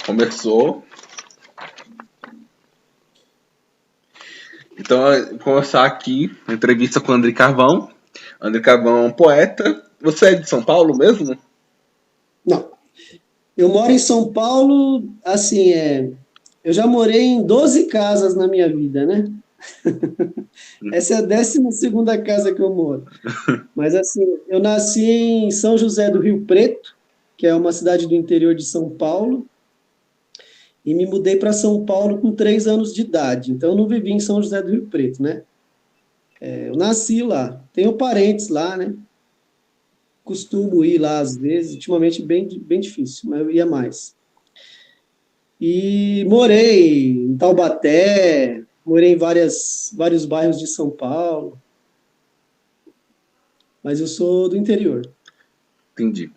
Começou. Então, vou começar aqui a entrevista com o André Carvão. André Carvão é um poeta. Você é de São Paulo mesmo? Não, eu moro em São Paulo, assim, eu já morei em 12 casas na minha vida, né? Essa é a 12ª casa que eu moro. Mas, assim, eu nasci em São José do Rio Preto, que é uma cidade do interior de São Paulo, e me mudei para São Paulo com 3 anos de idade. Então, eu não vivi em São José do Rio Preto, né? Eu nasci lá, tenho parentes lá, né? Costumo ir lá às vezes, ultimamente bem difícil, mas eu ia mais. E morei em Taubaté, morei em vários bairros de São Paulo, mas eu sou do interior. Entendi.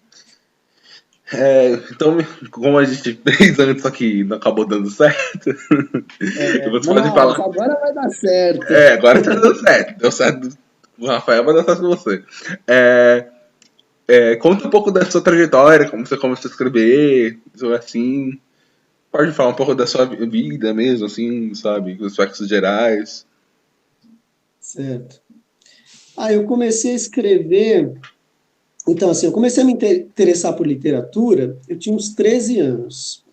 Então, como a gente fez antes, só que não acabou dando certo, você pode Não, falar. agora vai dar certo. Agora tá dando certo. Deu certo. O Rafael vai dar certo com você. É, conta um pouco da sua trajetória, como você começou a escrever, assim. Pode falar um pouco da sua vida mesmo, assim, sabe? Os aspectos gerais. Certo. Eu comecei a escrever. Então, assim, eu comecei a me interessar por literatura, eu tinha uns 13 anos.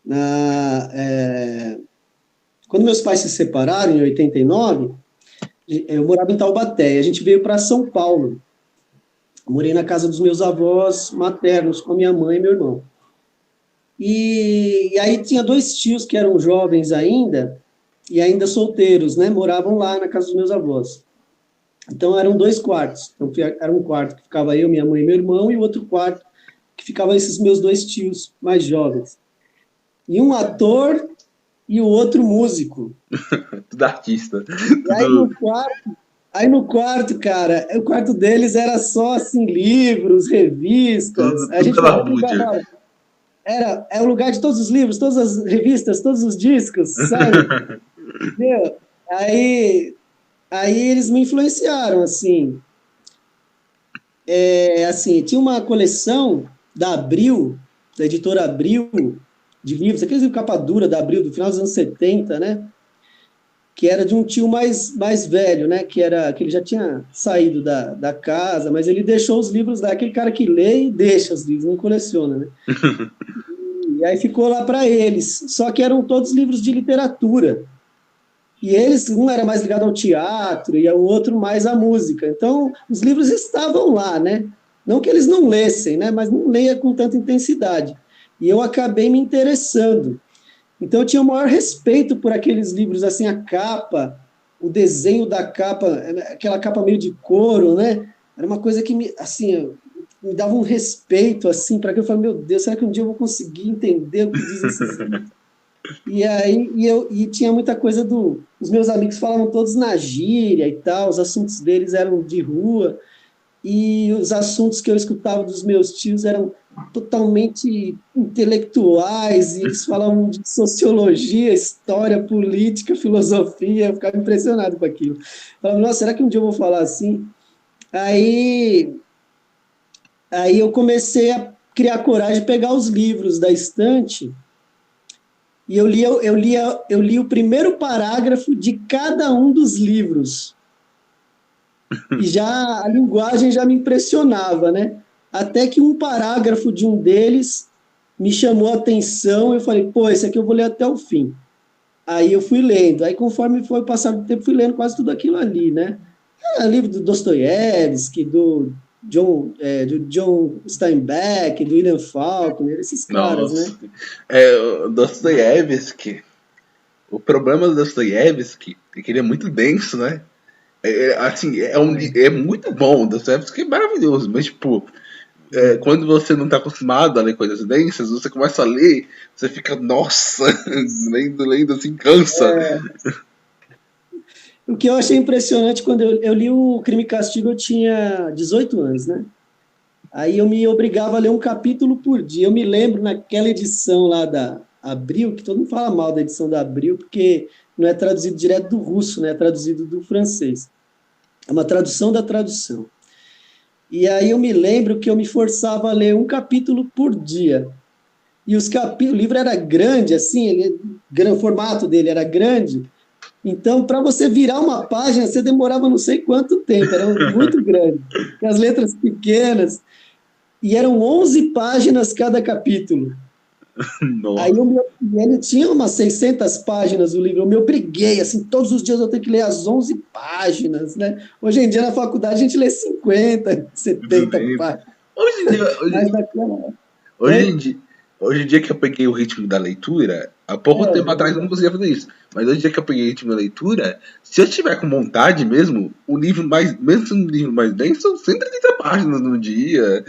Na, é, Quando meus pais se separaram, em 89, eu morava em Taubaté, e a gente veio para São Paulo. Morei na casa dos meus avós maternos, com a minha mãe e meu irmão. E aí tinha 2 tios que eram jovens ainda, e ainda solteiros, né? Moravam lá na casa dos meus avós. Então eram 2 quartos. Então era um quarto que ficava eu, minha mãe e meu irmão, e o outro quarto que ficavam esses meus 2 tios mais jovens. E um ator e o outro músico. Tudo artista. E aí no Tudo, quarto, cara, o quarto deles era só assim livros, revistas. A tudo gente pela Búdia. brincava, é o lugar de todos os livros, todas as revistas, todos os discos, sabe? Meu, aí, aí eles me influenciaram, assim. Assim, tinha uma coleção da Abril, da editora Abril, de livros, aqueles livros capa dura da Abril, do final dos anos 70, né? Que era de um tio mais velho, né? Que ele já tinha saído da casa, mas ele deixou os livros lá, aquele cara que lê e deixa os livros, não coleciona, né? E aí ficou lá para eles. Só que eram todos livros de literatura. E eles, um era mais ligado ao teatro e o outro mais à música. Então, os livros estavam lá, né? Não que eles não lessem, né? Mas não leia com tanta intensidade. E eu acabei me interessando. Então, eu tinha o maior respeito por aqueles livros, assim, a capa, o desenho da capa, aquela capa meio de couro, né? Era uma coisa que me, assim, me dava um respeito, assim, para que eu falei, meu Deus, será que um dia eu vou conseguir entender o que dizem esses livros? E aí, e tinha muita coisa os meus amigos falavam todos na gíria e tal, os assuntos deles eram de rua, e os assuntos que eu escutava dos meus tios eram totalmente intelectuais, e eles falavam de sociologia, história, política, filosofia, eu ficava impressionado com aquilo. Eu falava, nossa, será que um dia eu vou falar assim? Aí, aí eu comecei a criar coragem de pegar os livros da estante e eu li o primeiro parágrafo de cada um dos livros. E já a linguagem já me impressionava, né? Até que um parágrafo de um deles me chamou a atenção, eu falei, pô, esse aqui eu vou ler até o fim. Aí eu fui lendo, aí conforme foi passando o tempo, fui lendo quase tudo aquilo ali, né? Livro do Dostoiévski, do John Steinbeck, do William Faulkner, esses caras, né? Nossa. O Dostoiévski. O problema do Dostoiévski é que ele é muito denso, né? Assim, é muito bom. O Dostoiévski é maravilhoso, mas, tipo, quando você não tá acostumado a ler coisas densas, você começa a ler, você fica, nossa, lendo assim, cansa. O que eu achei impressionante quando eu li o Crime e Castigo, eu tinha 18 anos, né? Aí eu me obrigava a ler um capítulo por dia. Eu me lembro naquela edição lá da Abril, que todo mundo fala mal da edição da Abril, porque não é traduzido direto do russo, né? É traduzido do francês. É uma tradução da tradução. E aí eu me lembro que eu me forçava a ler um capítulo por dia. e o livro era grande, assim, o formato dele era grande, então, para você virar uma página, você demorava não sei quanto tempo, era muito grande, e as letras pequenas, e eram 11 páginas cada capítulo. Aí Nossa. ele tinha umas 600 páginas o livro, eu me obriguei, assim, todos os dias eu tenho que ler as 11 páginas, né? Hoje em dia na faculdade a gente lê 50, 70 páginas, Hoje em dia, mas naquela... hoje em Oi? dia, hoje em dia que eu peguei o ritmo da leitura, há pouco É, tempo atrás eu não conseguia fazer isso. Mas hoje em dia que eu peguei o ritmo da leitura, se eu tiver com vontade mesmo, o livro mais, mesmo sendo um livro mais denso, são 130 páginas no dia.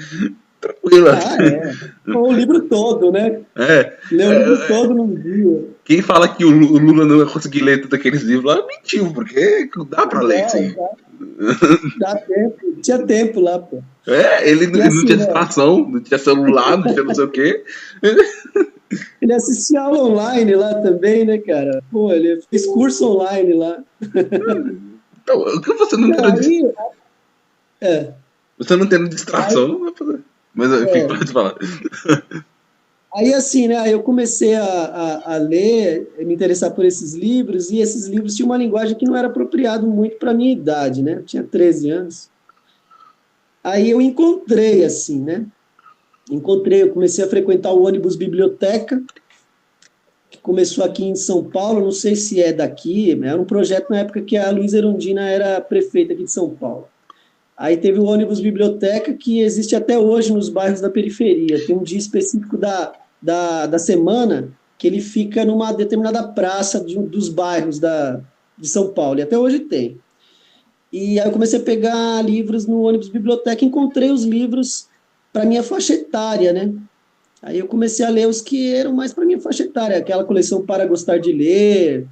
Tranquila. é. Ou o livro todo, né? É, Ler o livro todo num dia. quem fala que o Lula não ia conseguir ler todos aqueles livros lá, mentiu, porque dá pra ler, sim. Dá tempo. Tinha tempo lá, pô. Ele E não assim, tinha né? distração, não tinha celular, não tinha não sei o quê. Ele assistia aula online lá também, né, cara? Pô, ele fez curso online lá. Então, o que você não Não, tendo, é, você não tendo aí, distração, não vai fazer. Mas enfim, é. pode falar. Aí assim, né, aí eu comecei a ler, a me interessar por esses livros, e esses livros tinham uma linguagem que não era apropriado muito para minha idade, né? Eu tinha 13 anos. Aí eu encontrei, assim, né? Eu comecei a frequentar o ônibus biblioteca, que começou aqui em São Paulo, não sei se é daqui, era um projeto na época que a Luísa Erundina era prefeita aqui de São Paulo. Aí teve o ônibus biblioteca, que existe até hoje nos bairros da periferia. Tem um dia específico da semana que ele fica numa determinada praça dos bairros de São Paulo, e até hoje tem. E aí eu comecei a pegar livros no ônibus biblioteca e encontrei os livros para minha faixa etária, né? Aí eu comecei a ler os que eram mais para minha faixa etária, aquela coleção Para Gostar de Ler,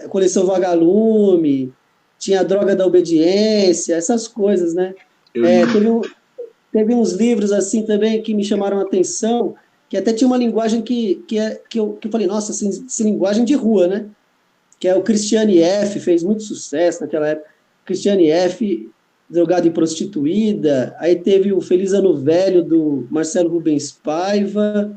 a coleção Vagalume, tinha a Droga da Obediência, essas coisas, né? Eu É, li. teve uns livros assim também que me chamaram a atenção, que até tinha uma linguagem que eu falei, nossa, assim, essa linguagem de rua, né? Que é o Christiane F., fez muito sucesso naquela época. Christiane F., drogada e prostituída. Aí teve o Feliz Ano Velho, do Marcelo Rubens Paiva,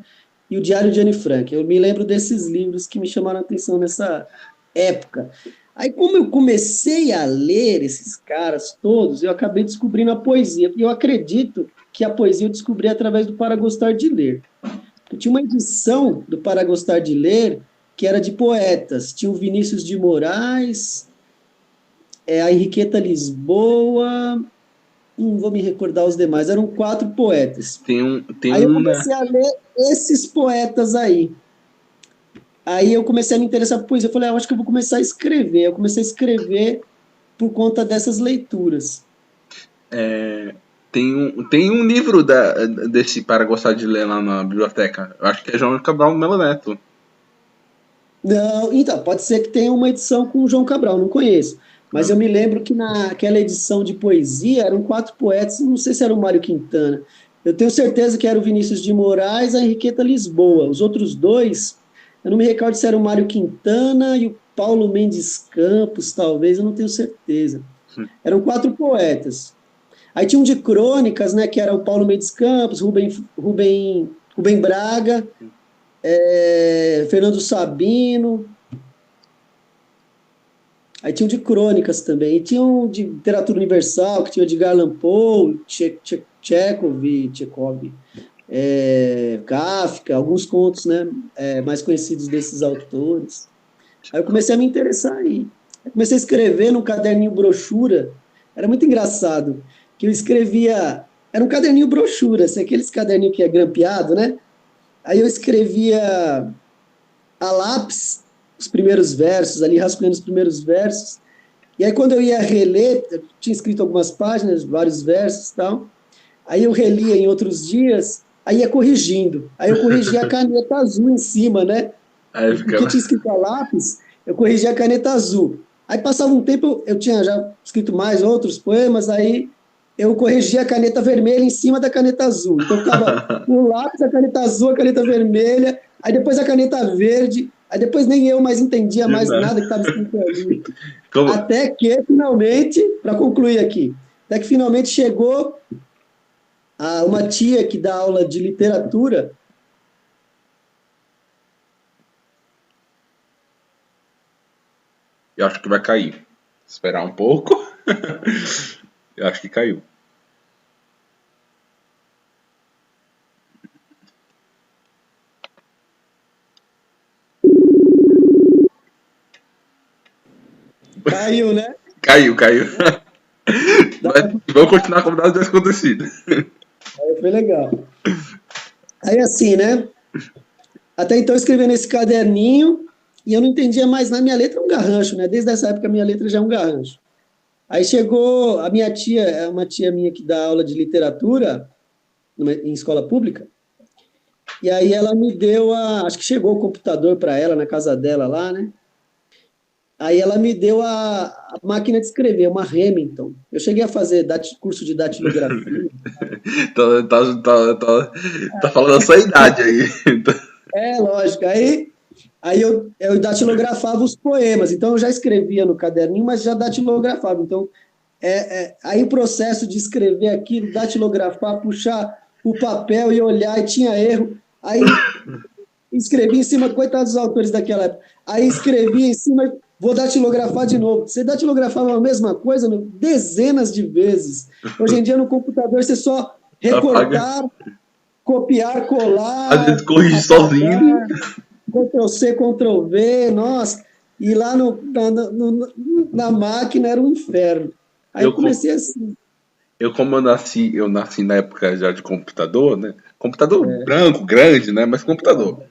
e o Diário de Anne Frank. Eu me lembro desses livros que me chamaram a atenção nessa época. Aí, como eu comecei a ler esses caras todos, eu acabei descobrindo a poesia. E eu acredito que a poesia eu descobri através do Para Gostar de Ler. Eu tinha uma edição do Para Gostar de Ler que era de poetas. Tinha o Vinícius de Moraes, a Henriqueta Lisboa, não vou me recordar os demais, eram 4 poetas. Tem Aí eu um na. comecei a ler esses poetas aí. Aí eu comecei a me interessar por poesia. Eu falei, eu acho que eu vou começar a escrever. Eu comecei a escrever por conta dessas leituras. Tem um livro desse para gostar de ler lá na biblioteca. Eu acho que é João Cabral Melo Neto. Não, então, pode ser que tenha uma edição com o João Cabral, não conheço. Mas eu me lembro que naquela edição de poesia eram 4 poetas, não sei se era o Mário Quintana. Eu tenho certeza que era o Vinícius de Moraes e a Henriqueta Lisboa. Os outros 2, eu não me recordo se era o Mário Quintana e o Paulo Mendes Campos, talvez, eu não tenho certeza. Eram 4 poetas. Aí tinha um de crônicas, né, que era o Paulo Mendes Campos, Rubem Braga, Fernando Sabino. Aí tinha um de crônicas também. E tinha um de literatura universal, que tinha o Edgar Allan Poe, Chekhov, Kafka, alguns contos, né, mais conhecidos desses autores. Aí eu comecei a me interessar aí. Eu comecei a escrever num caderninho brochura. Era muito engraçado, que eu escrevia... Era um caderninho brochura, assim, aqueles caderninhos que é grampeado, né? Aí eu escrevia a lápis os primeiros versos, ali rascunhando os primeiros versos. E aí quando eu ia reler, eu tinha escrito algumas páginas, vários versos e tal. Aí eu relia em outros dias, aí ia corrigindo. Aí eu corrigia a caneta azul em cima, né? Aí O que eu ficava. tinha escrito a lápis, eu corrigia a caneta azul. Aí passava um tempo, eu tinha já escrito mais outros poemas, aí eu corrigia a caneta vermelha em cima da caneta azul. Então ficava o lápis, a caneta azul, a caneta vermelha, aí depois a caneta verde, aí depois nem eu mais entendia mais nada que estava escrito ali. Como, Até que finalmente, para concluir aqui, até que finalmente chegou Uma tia que dá aula de literatura. Eu acho que vai cair. Esperar um pouco. Eu acho que caiu. Caiu, né? Caiu. Mas vamos continuar como nada tivesse acontecido. Aí foi legal. Aí assim, né? Até então eu escrevia nesse caderninho e eu não entendia mais na minha letra é um garrancho, né? Desde essa época a minha letra já é um garrancho. Aí chegou a minha tia, é uma tia minha que dá aula de literatura em escola pública, e aí ela me deu acho que chegou o computador para ela na casa dela lá, né? Aí ela me deu a máquina de escrever, uma Remington. Eu cheguei a fazer curso de datilografia. Tá falando a sua idade aí. Lógico. Aí eu datilografava os poemas. Então eu já escrevia no caderninho, mas já datilografava. Então, aí o processo de escrever aquilo, datilografar, puxar o papel e olhar, e tinha erro. Aí escrevi em cima, coitados dos autores daquela época. Aí escrevi em cima, vou datilografar de novo. Você datilografava a mesma coisa dezenas de vezes. Hoje em dia no computador você só Apaga. recortar, copiar, Às colar, vezes corrige sozinho. apagar, Ctrl+C, Ctrl+V, nossa. E lá na máquina era um inferno. Aí eu Eu, comecei assim. como eu nasci na época já de computador, né? Computador branco, grande, né? Mas computador.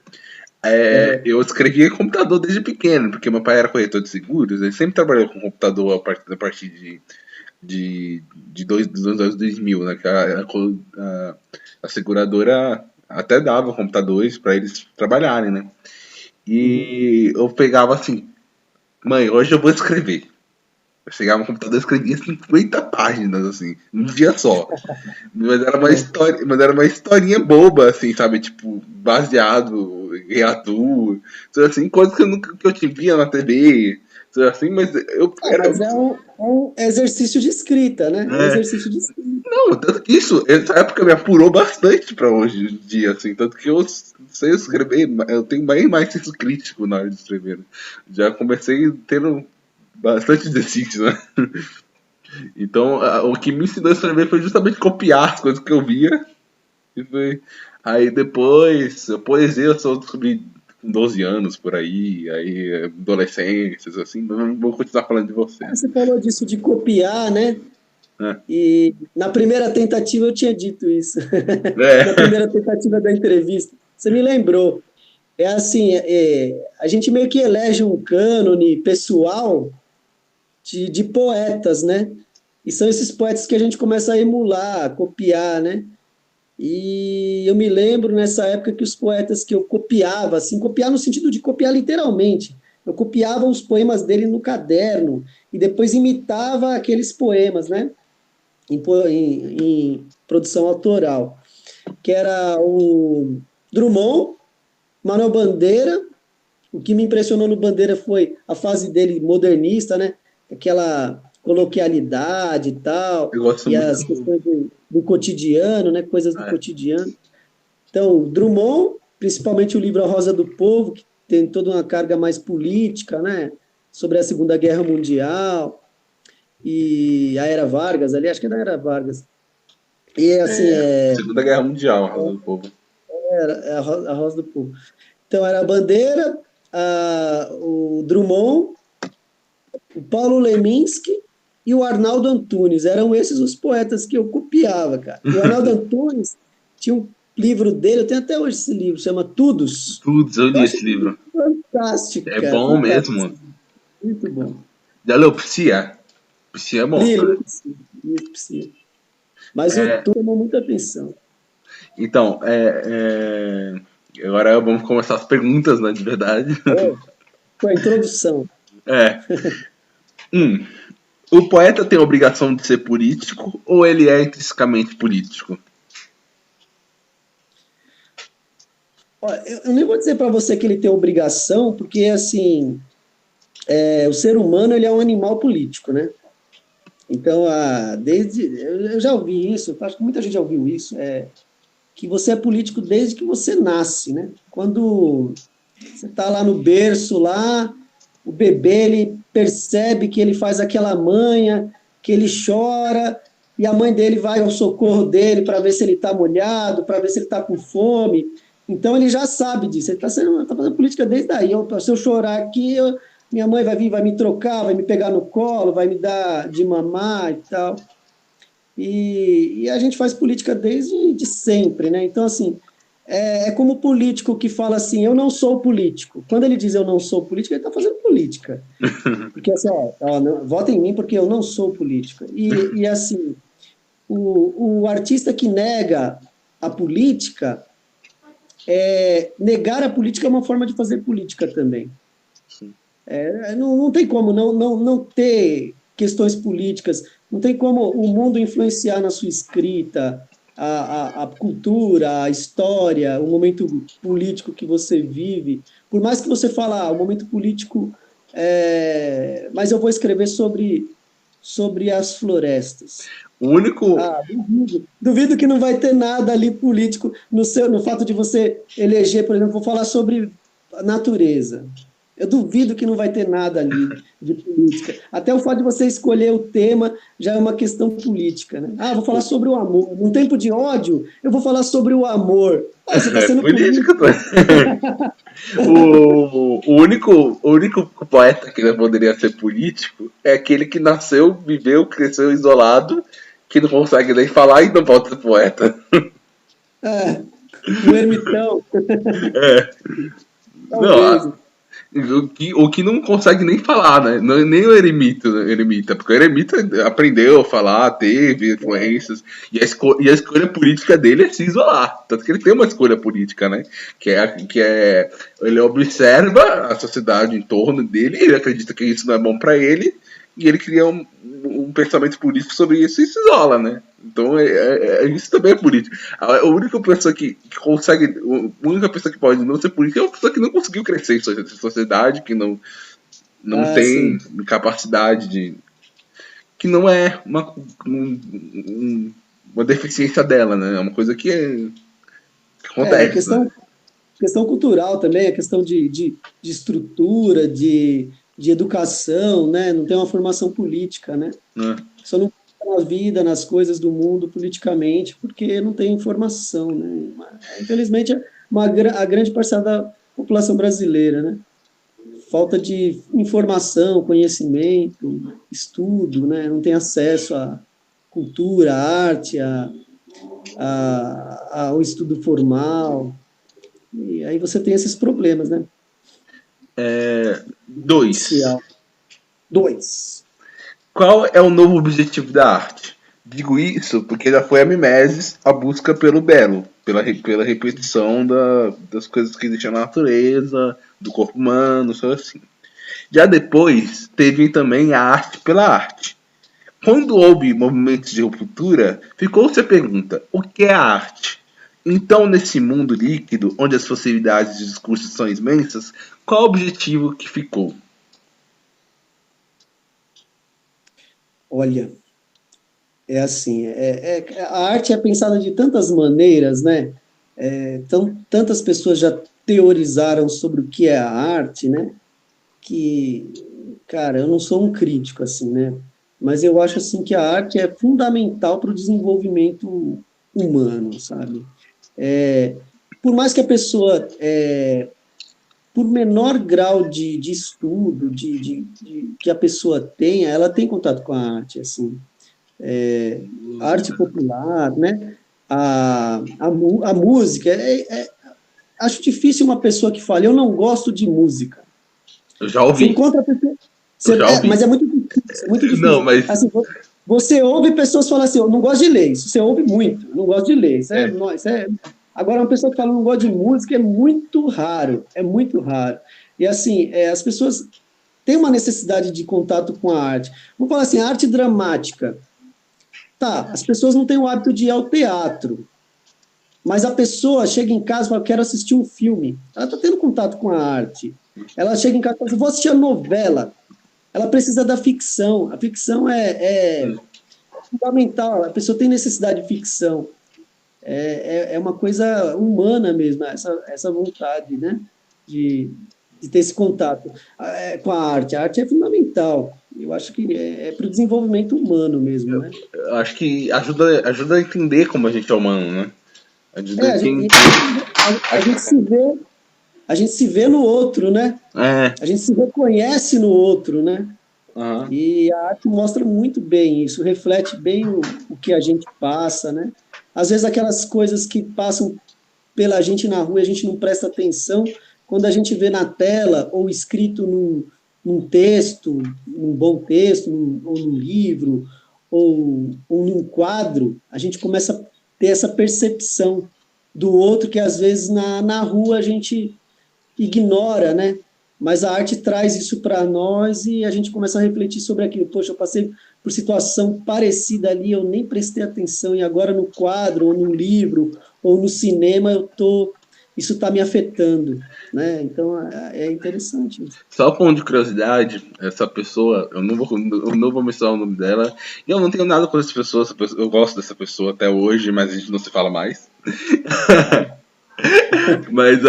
Eu escrevia em computador desde pequeno, porque meu pai era corretor de seguros, ele sempre trabalhou com computador a partir dos anos 2000, né? Que a seguradora até dava computadores para eles trabalharem, né? E eu pegava assim, mãe, hoje eu vou escrever. Eu chegava no computador e escrevia 50 páginas, assim, num dia só. Mas era uma história, mas era uma historinha boba, assim, sabe? Tipo, baseado em Atu, assim, coisas que que eu te via na TV, assim, mas eu era. Mas é um exercício de escrita, né? É um É, exercício de escrita. não, tanto que essa época me apurou bastante pra hoje em dia, assim, tanto que eu sei escrever, eu tenho mais senso crítico na hora de escrever. Né? Já comecei tendo bastante exercício, né? Então, o que me ensinou a escrever foi justamente copiar as coisas que eu via. E aí depois, a poesia eu só descobri com 12 anos por aí adolescências, assim, não vou continuar falando de você. Você falou disso de copiar, né? Né? E na primeira tentativa eu tinha dito isso. Na É. primeira tentativa da entrevista. Você me lembrou. É assim, a gente meio que elege um cânone pessoal de poetas, né? E são esses poetas que a gente começa a emular, a copiar, né? E eu me lembro nessa época que os poetas que eu copiava, assim, copiar no sentido de copiar literalmente. Eu copiava os poemas dele no caderno e depois imitava aqueles poemas, né? Em produção autoral. Que era o Drummond, Manuel Bandeira. O que me impressionou no Bandeira foi a fase dele modernista, né? Aquela coloquialidade e tal, Eu gosto e muito as questões do cotidiano, né? Coisas do cotidiano. Então, Drummond, principalmente o livro A Rosa do Povo, que tem toda uma carga mais política, né? Sobre a Segunda Guerra Mundial e a Era Vargas, ali, acho que é da Era Vargas. E assim, Segunda Guerra Mundial, a Rosa do Povo. a Rosa do Povo. Então, era a Bandeira, o Drummond, o Paulo Leminski e o Arnaldo Antunes. Eram esses os poetas que eu copiava, cara. E o Arnaldo Antunes tinha um livro dele, eu tenho até hoje esse livro, chama Tudos. Tudo, eu Eu li acho esse livro. fantástico, É cara. bom Fantástico. mesmo. Muito bom. Já leu Psia? Psia é bom. Li, precisa. Mas o Tu chamou muita atenção. Então, agora vamos começar as perguntas, né, de verdade. Foi a introdução. É. O poeta tem a obrigação de ser político ou ele é intrinsecamente político? Eu nem vou dizer para você que ele tem obrigação, porque assim, o ser humano ele é um animal político, né? Então, eu já ouvi isso, acho que muita gente já ouviu isso, que você é político desde que você nasce, né? Quando você está lá no berço, lá, o bebê ele percebe que ele faz aquela manha, que ele chora, e a mãe dele vai ao socorro dele para ver se ele está molhado, para ver se ele está com fome. Então ele já sabe disso. Ele está tá fazendo política desde aí. Se eu chorar aqui, minha mãe vai vir, vai me trocar, vai me pegar no colo, vai me dar de mamar e tal. E a gente faz política desde de sempre, né? Então, assim, é como o político que fala assim, eu não sou político. Quando ele diz eu não sou político, ele está fazendo política. Porque assim, vota em mim porque eu não sou política. E assim, o artista que nega a política, negar a política é uma forma de fazer política também. Não tem como não ter questões políticas, não tem como o mundo influenciar na sua escrita, a cultura, a história, o momento político que você vive. Por mais que você fale, o momento político, mas eu vou escrever sobre as florestas. O único. Duvido que não vai ter nada ali político no fato de você eleger, por exemplo, vou falar sobre a natureza. Eu duvido que não vai ter nada ali de política. Até o fato de você escolher o tema já é uma questão política, né? Vou falar sobre o amor. Num tempo de ódio, eu vou falar sobre o amor. Você está sendo político. O único poeta que não poderia ser político é aquele que nasceu, viveu, cresceu isolado, que não consegue nem falar e não pode ser poeta. O ermitão. Não, o que não consegue nem falar, né? Nem o eremita, porque o eremita aprendeu a falar, teve influências, e a escolha política dele é se isolar. Tanto que ele tem uma escolha política, né? Ele observa a sociedade em torno dele, ele acredita que isso não é bom para ele, e ele cria um pensamento político sobre isso e se isola, né? Então isso também é política. A única pessoa que consegue, a única pessoa que pode não ser política é uma pessoa que não conseguiu crescer em sociedade, que não tem capacidade de, que não é uma deficiência dela, né? É uma coisa que acontece. Questão cultural também, a questão de estrutura, de educação, né? Não tem uma formação política, né? Só não na vida, nas coisas do mundo politicamente, porque não tem informação, né? Infelizmente, a grande parcela da população brasileira, né? Falta de informação, conhecimento, estudo, né? Não tem acesso à cultura, à arte, ao estudo formal. E aí você tem esses problemas, né? 2. Qual é o novo objetivo da arte? Digo isso porque já foi a mimesis, a busca pelo belo, pela repetição das coisas que existem na natureza, do corpo humano, só assim. Já depois, teve também a arte pela arte. Quando houve movimentos de ruptura, ficou-se a pergunta, o que é a arte? Então, nesse mundo líquido, onde as possibilidades de discurso são imensas, qual o objetivo que ficou? Olha, é assim, a arte é pensada de tantas maneiras, né? Tantas pessoas já teorizaram sobre o que é a arte, né? Que, cara, eu não sou um crítico, assim, né? Mas eu acho, assim, que a arte é fundamental para o desenvolvimento humano, sabe? Por mais que a pessoa, por menor grau de estudo que a pessoa tenha, ela tem contato com a arte, assim. A arte popular, né? A música. Acho difícil uma pessoa que fala, eu não gosto de música. Eu já ouvi. Você encontra a pessoa... mas é muito difícil, é muito difícil. Não, mas... Assim, você ouve pessoas falar assim, eu não gosto de ler, isso você ouve muito, eu não gosto de ler. Agora, uma pessoa que fala, eu não gosto de música, é muito raro, E assim, as pessoas têm uma necessidade de contato com a arte. Vamos falar assim, arte dramática. Tá, as pessoas não têm o hábito de ir ao teatro, mas a pessoa chega em casa e fala, quero assistir um filme. Ela está tendo contato com a arte. Ela chega em casa e fala, vou assistir a novela. ela precisa da ficção. A ficção é fundamental, a pessoa tem necessidade de ficção. É uma coisa humana mesmo, essa vontade, né? De ter esse contato com a arte. A arte é fundamental. Eu acho que é para o desenvolvimento humano mesmo, né? Eu acho que ajuda a entender como a gente é humano, né? Ajuda A gente, a gente se vê, a gente se vê no outro, né? A gente se reconhece no outro, né? Uhum. E a arte mostra muito bem isso, reflete bem o que a gente passa, né? Às vezes aquelas coisas que passam pela gente na rua, a gente não presta atenção, quando a gente vê na tela ou escrito num texto, num bom texto, ou num livro, ou num quadro, a gente começa a ter essa percepção do outro que às vezes na rua a gente ignora, né? Mas a arte traz isso para nós e a gente começa a refletir sobre aquilo. Poxa, eu passei por situação parecida ali, eu nem prestei atenção, e agora no quadro, ou no livro, ou no cinema, isso está me afetando, né? Então é interessante isso. Só um ponto de curiosidade, essa pessoa, eu não vou mencionar o nome dela, e eu não tenho nada com essa pessoa, eu gosto dessa pessoa até hoje, mas a gente não se fala mais. Mas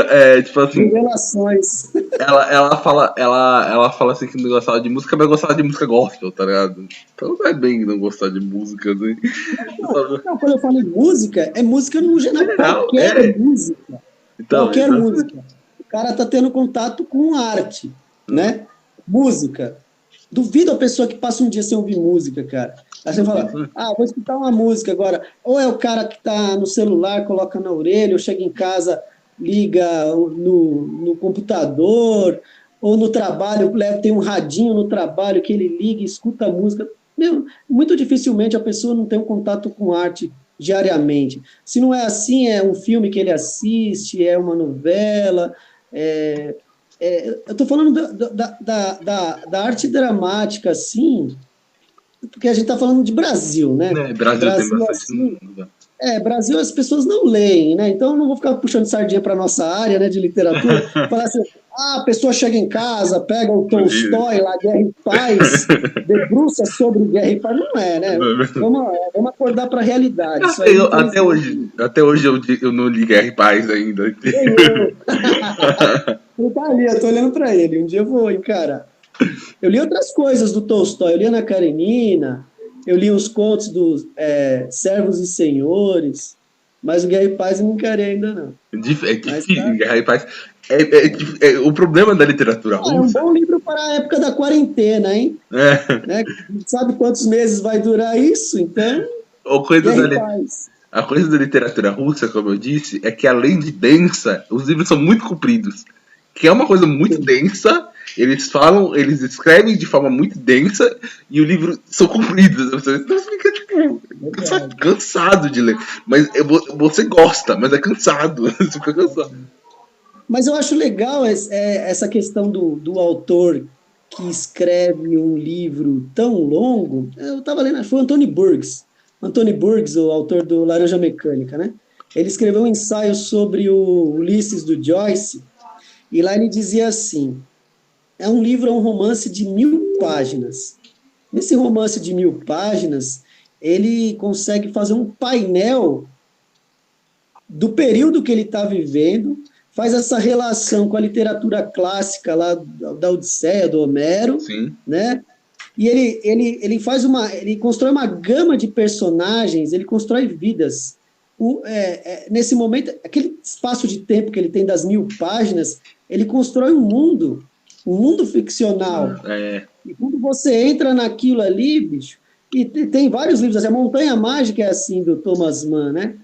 tipo assim. Revelações. Ela fala assim que não gostava de música, mas gostava de música gospel, tá ligado? Então não é bem não gostar de música, assim. Não, quando eu falo em música, é música no geral, qualquer música. Então, qualquer música. O cara tá tendo contato com arte, né? Música. Duvido a pessoa que passa um dia sem ouvir música, cara. Aí você fala, vou escutar uma música agora. Ou é o cara que tá no celular, coloca na orelha, ou chega em casa, liga no computador, ou no trabalho, tem um radinho no trabalho que ele liga e escuta a música. Meu, muito dificilmente a pessoa não tem um contato com arte diariamente. Se não é assim, é um filme que ele assiste, é uma novela. Eu estou falando da arte dramática, assim, porque a gente está falando de Brasil, né? Brasil tem bastante. Assim, Brasil as pessoas não leem, né? Então eu não vou ficar puxando sardinha para nossa área, né, de literatura, falar assim, a pessoa chega em casa, pega o Tolstói lá, Guerra e Paz, debruça sobre Guerra e Paz, não é, né? Vamos acordar para a realidade. Isso aí, até hoje eu não li Guerra e Paz ainda. Ele tá ali, eu tô olhando para ele, um dia eu vou encarar. Eu li outras coisas do Tolstói, eu li Ana Karenina, eu li os contos dos Servos e Senhores, mas o Guerra e Paz eu não encarei ainda não. Guerra e Paz o problema da literatura russa. É um bom livro para a época da quarentena, hein? Né? Sabe quantos meses vai durar isso? Então, a coisa da literatura russa, como eu disse, é que além de densa, os livros são muito compridos. Que é uma coisa muito densa, eles escrevem de forma muito densa e o livro são compridos. Você fica tipo cansado de ler. Mas você gosta, mas é cansado. Você fica cansado. Mas eu acho legal essa questão do autor que escreve um livro tão longo. Eu estava lendo, foi o Anthony Burgess. Anthony Burgess, o autor do Laranja Mecânica, né? Ele escreveu um ensaio sobre o Ulisses do Joyce, e lá ele dizia assim, é um romance de 1000 páginas. Nesse romance de 1000 páginas, ele consegue fazer um painel do período que ele está vivendo, faz essa relação com a literatura clássica lá da Odisseia, do Homero, sim, né? E ele constrói uma gama de personagens, ele constrói vidas. Nesse momento, aquele espaço de tempo que ele tem das 1000 páginas, ele constrói um mundo ficcional. E quando você entra naquilo ali, bicho, e tem vários livros, assim, a Montanha Mágica é assim, do Thomas Mann, né?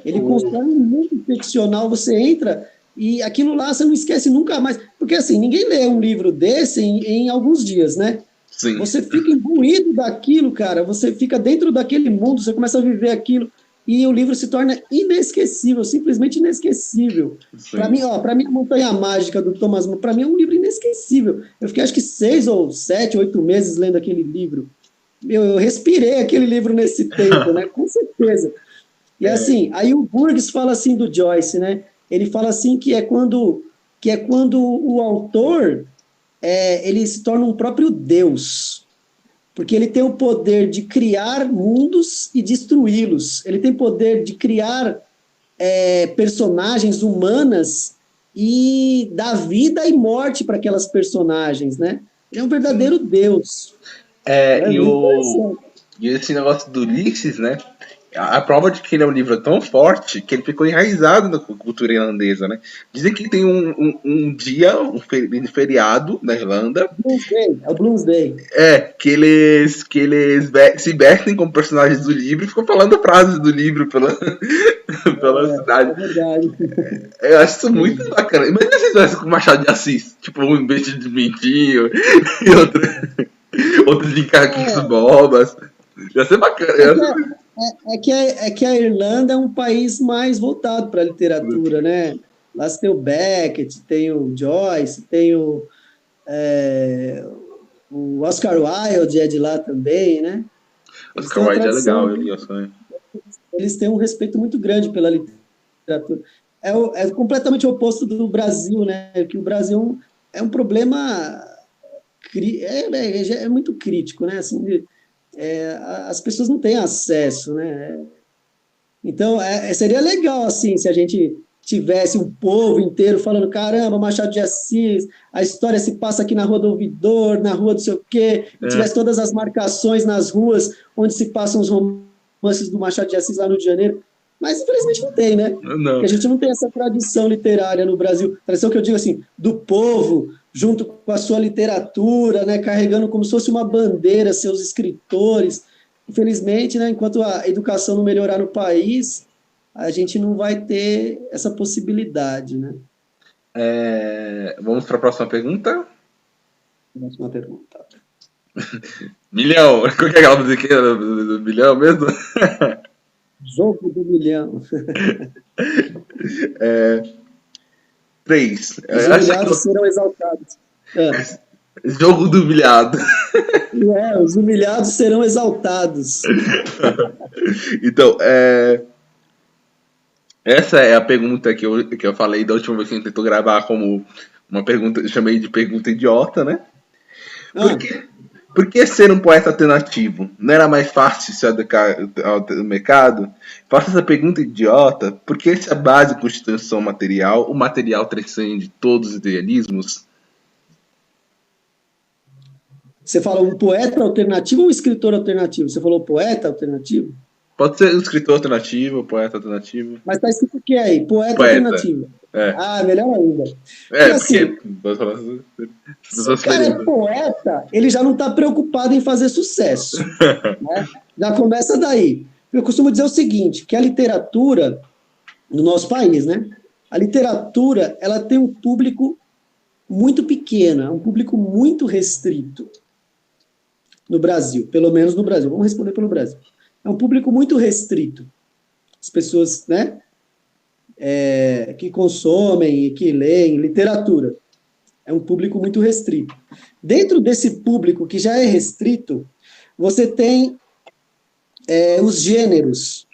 Ele constrói um mundo ficcional, você entra e aquilo lá você não esquece nunca mais. Porque assim, ninguém lê um livro desse em alguns dias, né? Sim. Você fica imbuído daquilo, cara, você fica dentro daquele mundo, você começa a viver aquilo e o livro se torna inesquecível, simplesmente inesquecível. Para mim, a Montanha Mágica do Thomas Mann, para mim é um livro inesquecível. Eu fiquei acho que 6 ou 7, 8 meses lendo aquele livro. Eu respirei aquele livro nesse tempo, né? Com certeza. E assim, aí o Burgess fala assim do Joyce, né? Ele fala assim que é quando o autor ele se torna um próprio Deus, porque ele tem o poder de criar mundos e destruí-los. Ele tem poder de criar personagens humanas e dar vida e morte para aquelas personagens, né? Ele é um verdadeiro Deus. E esse negócio do Ulisses, né? A prova de que ele é um livro tão forte que ele ficou enraizado na cultura irlandesa, né? Dizem que tem um dia, um feriado na Irlanda. Bloomsday, é o Bloomsday. Que eles se vestem como personagens do livro e ficam falando frases do livro pela cidade. É verdade. Eu acho isso muito bacana. Imagina se tivesse com o Machado de Assis, tipo um vestido de mentinho e outro de carquinhos bobas. Ia ser bacana. É que a Irlanda é um país mais voltado para a literatura, né? Lá você tem o Beckett, tem o Joyce, tem o Oscar Wilde é de lá também, né? Oscar Wilde é legal, eles têm um respeito muito grande pela literatura. É completamente o oposto do Brasil, né? Que o Brasil é um problema muito crítico, né? Assim, as pessoas não têm acesso, né? Então, seria legal, assim, se a gente tivesse um povo inteiro falando, caramba, Machado de Assis, a história se passa aqui na Rua do Ouvidor, na Rua do sei o quê, tivesse todas as marcações nas ruas onde se passam os romances do Machado de Assis lá no Rio de Janeiro. Mas, infelizmente, não tem, né? Não. Porque a gente não tem essa tradição literária no Brasil. Tradição que eu digo assim, do povo, junto com a sua literatura, né, carregando como se fosse uma bandeira seus escritores. Infelizmente, né, enquanto a educação não melhorar no país, a gente não vai ter essa possibilidade, né? Vamos para a próxima pergunta? Próxima pergunta. Milhão! Qual que é aquela musiquinha do milhão mesmo? Jogo do milhão. 3. Os humilhados serão exaltados. Jogo do humilhado. Os humilhados serão exaltados. Então, essa é a pergunta que eu falei da última vez que a gente tentou gravar como uma pergunta, chamei de pergunta idiota, né? Por que ser um poeta alternativo? Não era mais fácil se adequar ao mercado? Faça essa pergunta idiota, porque se a base de constituição material, o material transcende todos os idealismos? Você fala um poeta alternativo ou um escritor alternativo? Você falou poeta alternativo? Pode ser um escritor alternativo, poeta alternativo. Mas tá escrito o que aí? Poeta alternativo. Melhor ainda. Porque assim, se o cara é poeta, ele já não está preocupado em fazer sucesso. Né? Já começa daí. Eu costumo dizer o seguinte, que a literatura, no nosso país, né? A literatura, ela tem um público muito pequeno, um público muito restrito no Brasil, pelo menos no Brasil. Vamos responder pelo Brasil. É um público muito restrito. As pessoas, né, que consomem e que leem literatura. É um público muito restrito. Dentro desse público que já é restrito, você tem os gêneros.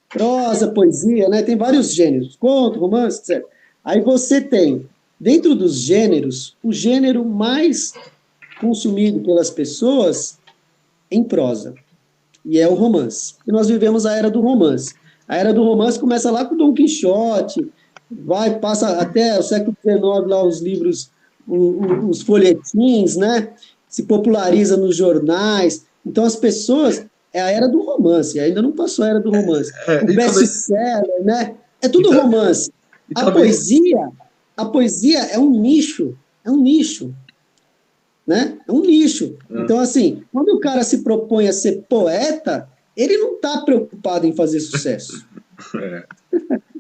Prosa, poesia, né? Tem vários gêneros. Conto, romance, etc. Aí você tem, dentro dos gêneros, o gênero mais consumido pelas pessoas em prosa. E é o romance. E nós vivemos a era do romance. A era do romance começa lá com Dom Quixote, passa até o século XIX, lá os livros, os folhetins, né? Se populariza nos jornais. Então as pessoas, é a era do romance, ainda não passou a era do romance. O best-seller, né? É tudo romance. A poesia é um nicho, né? É um nicho. Então, assim, quando o cara se propõe a ser poeta, ele não está preocupado em fazer sucesso. Ele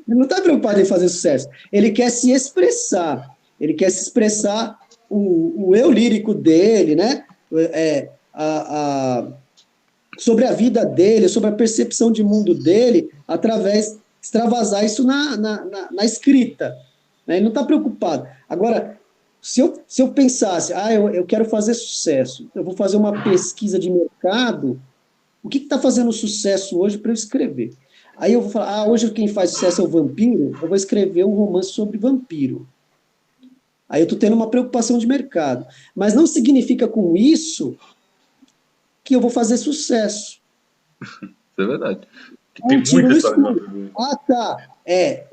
não está preocupado em fazer sucesso. Ele quer se expressar. Ele quer se expressar o eu lírico dele, né? Sobre a vida dele, sobre a percepção de mundo dele, através extravasar isso na escrita. Né? Ele não está preocupado. Agora, se eu pensasse, eu quero fazer sucesso, eu vou fazer uma pesquisa de mercado, o que está fazendo sucesso hoje para eu escrever? Aí eu vou falar, hoje quem faz sucesso é o vampiro, eu vou escrever um romance sobre vampiro. Aí eu estou tendo uma preocupação de mercado. Mas não significa com isso que eu vou fazer sucesso. Isso é verdade. Que É tem um tiro muita no história de escuro. vampiro. Ah, tá.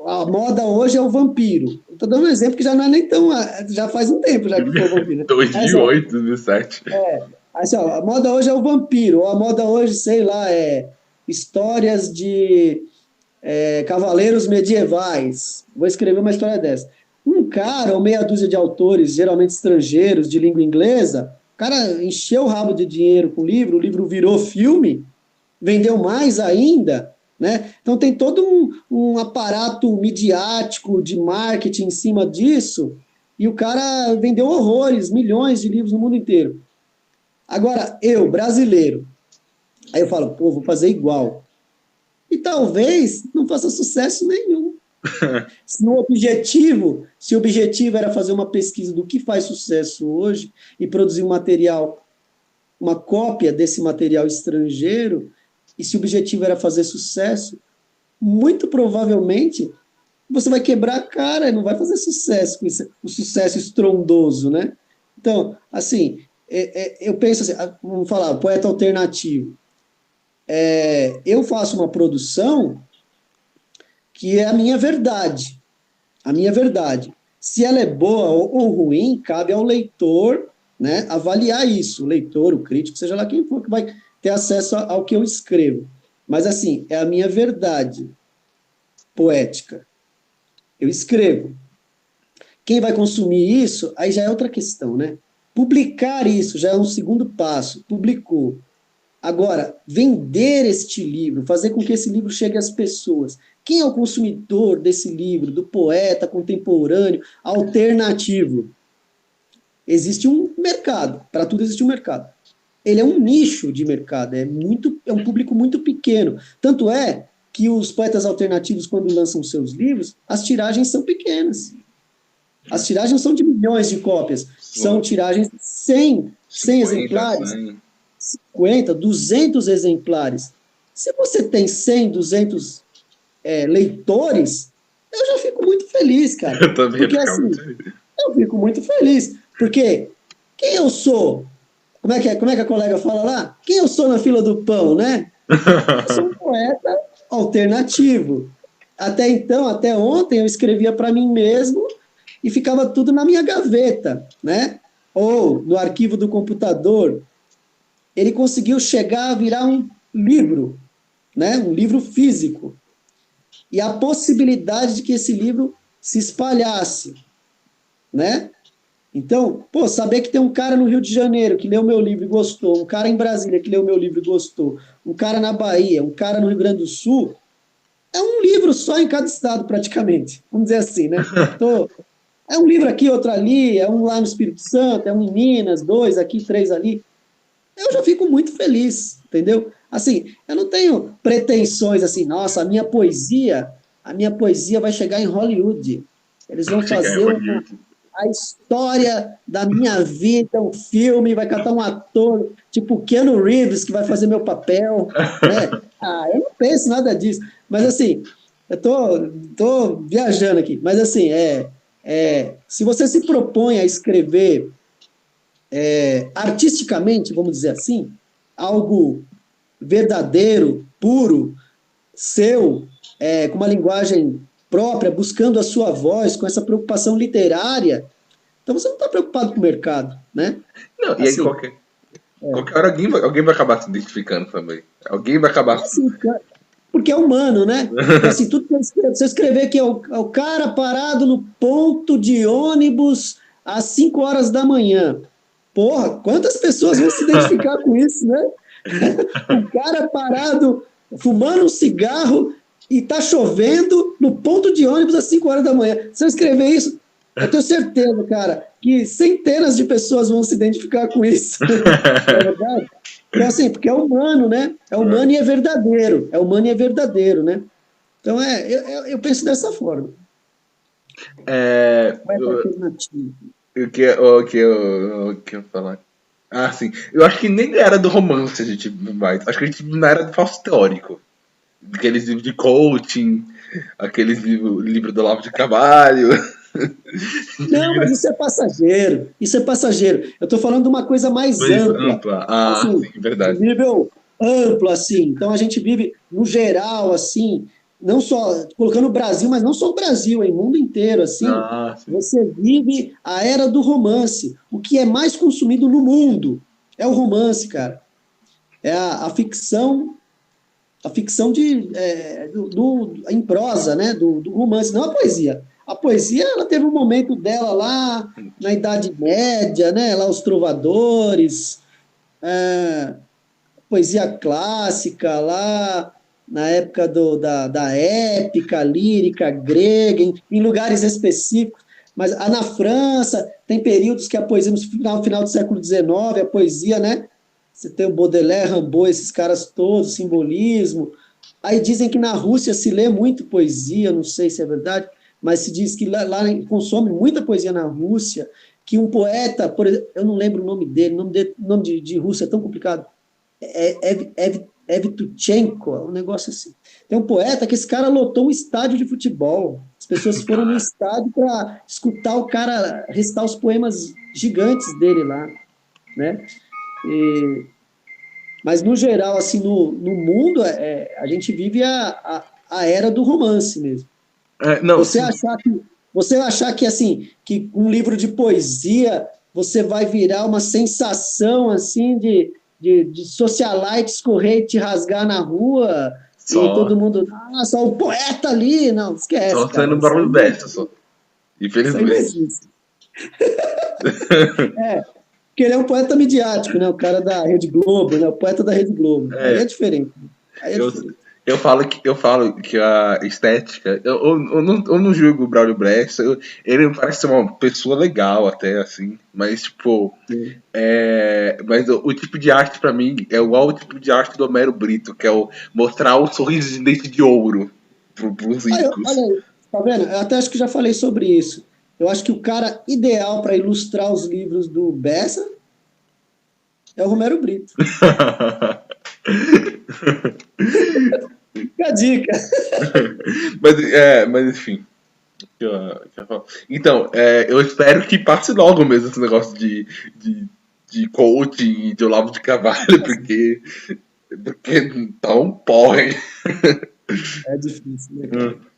A moda hoje é o vampiro. Estou dando um exemplo que já não é nem tão. Já faz um tempo já que foi o vampiro, né? Mas, ó, 2008, 2007. assim, ó, a moda hoje é o vampiro. Ou a moda hoje, sei lá, é histórias de cavaleiros medievais. Vou escrever uma história dessa. Um cara ou meia dúzia de autores, geralmente estrangeiros, de língua inglesa, o cara encheu o rabo de dinheiro com o livro virou filme, vendeu mais ainda, né? Então tem todo um aparato midiático de marketing em cima disso, e o cara vendeu horrores, milhões de livros no mundo inteiro. Agora, eu, brasileiro, aí eu falo, pô, vou fazer igual. E talvez não faça sucesso nenhum. Se o objetivo era fazer uma pesquisa do que faz sucesso hoje e produzir um material, uma cópia desse material estrangeiro, e se o objetivo era fazer sucesso, muito provavelmente você vai quebrar a cara e não vai fazer sucesso com isso, o sucesso estrondoso, né? Então, assim, eu penso assim, vamos falar, poeta alternativo. Eu faço uma produção que é a minha verdade. A minha verdade. Se ela é boa ou ruim, cabe ao leitor, né, avaliar isso. O leitor, o crítico, seja lá quem for, que vai ter acesso ao que eu escrevo. Mas, assim, é a minha verdade poética. Eu escrevo. Quem vai consumir isso, aí já é outra questão, né? Publicar isso já é um segundo passo. Publicou. Agora, vender este livro, fazer com que esse livro chegue às pessoas. Quem é o consumidor desse livro, do poeta contemporâneo, alternativo? Existe um mercado, para tudo existe um mercado. Ele é um nicho de mercado, é um público muito pequeno. Tanto é que os poetas alternativos, quando lançam seus livros, as tiragens são pequenas. As tiragens são de milhões de cópias. São tiragens de 100 exemplares. 50, 200 exemplares. Se você tem 100, 200 leitores, eu já fico muito feliz, cara. Eu também porque assim, eu fico muito feliz. Porque quem eu sou? Como é que a colega fala lá? Quem eu sou na fila do pão, né? Eu sou um poeta alternativo. Até então, até ontem, eu escrevia para mim mesmo e ficava tudo na minha gaveta, né? Ou no arquivo do computador. Ele conseguiu chegar a virar um livro, né? Um livro físico. E a possibilidade de que esse livro se espalhasse, né? Então, pô, saber que tem um cara no Rio de Janeiro que leu meu livro e gostou, um cara em Brasília que leu meu livro e gostou, um cara na Bahia, um cara no Rio Grande do Sul, é um livro só em cada estado praticamente, vamos dizer assim, né? É um livro aqui, outro ali, é um lá no Espírito Santo, é um em Minas, 2 aqui, 3 ali. Eu já fico muito feliz, entendeu? Assim, eu não tenho pretensões assim, nossa, a minha poesia vai chegar em Hollywood. Eles vão fazer a história da minha vida, um filme, vai catar um ator, tipo Keanu Reeves, que vai fazer meu papel, né? Eu não penso nada disso. Mas assim, eu tô viajando aqui. Mas assim, se você se propõe a escrever artisticamente, vamos dizer assim, algo verdadeiro, puro, seu, com uma linguagem própria, buscando a sua voz, com essa preocupação literária, então você não está preocupado com o mercado, né? Não, e aí qualquer hora alguém vai acabar se identificando também. Alguém vai acabar... Assim, porque é humano, né? Então, assim, tudo que você escrever que é o cara parado no ponto de ônibus às 5 horas da manhã. Porra, quantas pessoas vão se identificar com isso, né? O cara parado, fumando um cigarro e tá chovendo no ponto de ônibus às 5 horas da manhã. Se eu escrever isso, eu tenho certeza, cara, que centenas de pessoas vão se identificar com isso. É verdade? Então, assim, porque é humano, né? É humano e é verdadeiro. É humano e é verdadeiro, né? Então, eu penso dessa forma. O que eu falar? Sim. Eu acho que nem era do romance a gente mais. Acho que a gente não era do falso teórico. Aqueles livros de coaching, aqueles livros do Olavo de Carvalho. Não, mas isso é passageiro. Isso é passageiro. Eu estou falando de uma coisa mais Coisa ampla, ampla. Ah, assim, sim, de verdade. nível amplo, assim. Então a gente vive no geral, assim, não só colocando o Brasil, mas não só o Brasil, em mundo inteiro, assim. Ah, sim. Você vive a era do romance. O que é mais consumido no mundo é o romance, cara. É a ficção em prosa, né, do romance, não a poesia. A poesia, ela teve um momento dela lá na Idade Média, né, lá os trovadores, é, poesia clássica lá na época da épica, lírica grega, em lugares específicos. Mas na França tem períodos que a poesia, no final do século XIX, a poesia, né? Você tem o Baudelaire, Rimbaud, esses caras todos, simbolismo. Aí dizem que na Rússia se lê muito poesia, não sei se é verdade, mas se diz que lá consome muita poesia na Rússia, que um poeta, por exemplo, eu não lembro o nome dele, nome de russo é tão complicado, Evtuchenko, um negócio assim. Tem um poeta que esse cara lotou um estádio de futebol. As pessoas foram no estádio para escutar o cara recitar os poemas gigantes dele lá, né? E, mas no geral, assim, no mundo, a gente vive a era do romance mesmo. Não, Você sim. achar que você achar que assim, que um livro de poesia você vai virar uma sensação assim de socialites correr e te rasgar na rua e Só, todo mundo, só o poeta ali, não, esquece, só sendo cara, barulho besta, só. isso aí não Infelizmente. existe. Porque ele é um poeta midiático, né? O cara da Rede Globo, né? O poeta da Rede Globo. Aí É, é diferente. Aí é eu, diferente. eu falo que a estética. Eu não julgo o Braulio Brescia. Ele me parece ser uma pessoa legal, até assim. Mas, tipo. Mas o tipo de arte, pra mim, é igual o tipo de arte do Homero Brito, que é o mostrar o sorriso de dente de ouro pros Olha ricos. aí, tá vendo? Eu até acho que já falei sobre isso. Eu acho que o cara ideal para ilustrar os livros do Bessa é o Romero Brito. Fica a dica. mas enfim. Então, eu espero que passe logo mesmo esse negócio de coaching e de Olavo de Carvalho, porque tá um porre. É difícil, né, cara?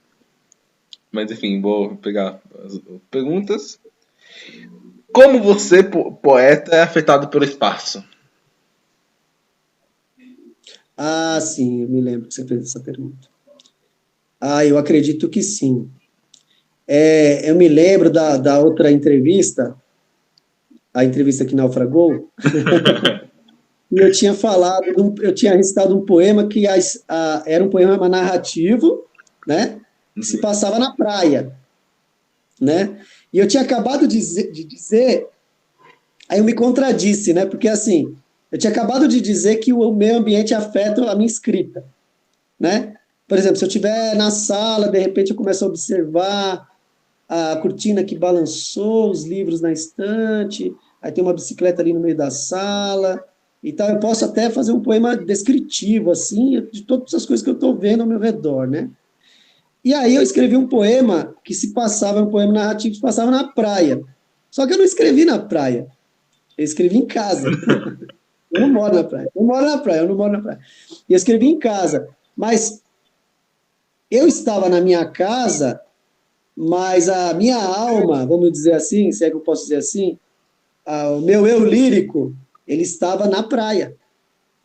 Mas enfim, vou pegar as perguntas. Como você, poeta, é afetado pelo espaço? Ah, sim, eu me lembro que você fez essa pergunta. Ah, eu acredito que sim. Eu me lembro da outra entrevista, a entrevista que naufragou, e eu tinha falado, eu tinha recitado um poema que era um poema narrativo, né? Que se passava na praia, né? E eu tinha acabado de dizer, aí eu me contradisse, né? Porque assim, eu tinha acabado de dizer que o meio ambiente afeta a minha escrita, né? Por exemplo, se eu estiver na sala, de repente eu começo a observar a cortina que balançou, os livros na estante, aí tem uma bicicleta ali no meio da sala e tal. Eu posso até fazer um poema descritivo, assim, de todas as coisas que eu estou vendo ao meu redor, né? E aí eu escrevi um poema que se passava, um poema narrativo que se passava na praia. Só que eu não escrevi na praia, eu escrevi em casa. Eu não moro na praia, eu não moro na praia. E eu escrevi em casa, mas eu estava na minha casa, mas a minha alma, vamos dizer assim, se é que eu posso dizer assim, o meu eu lírico, ele estava na praia,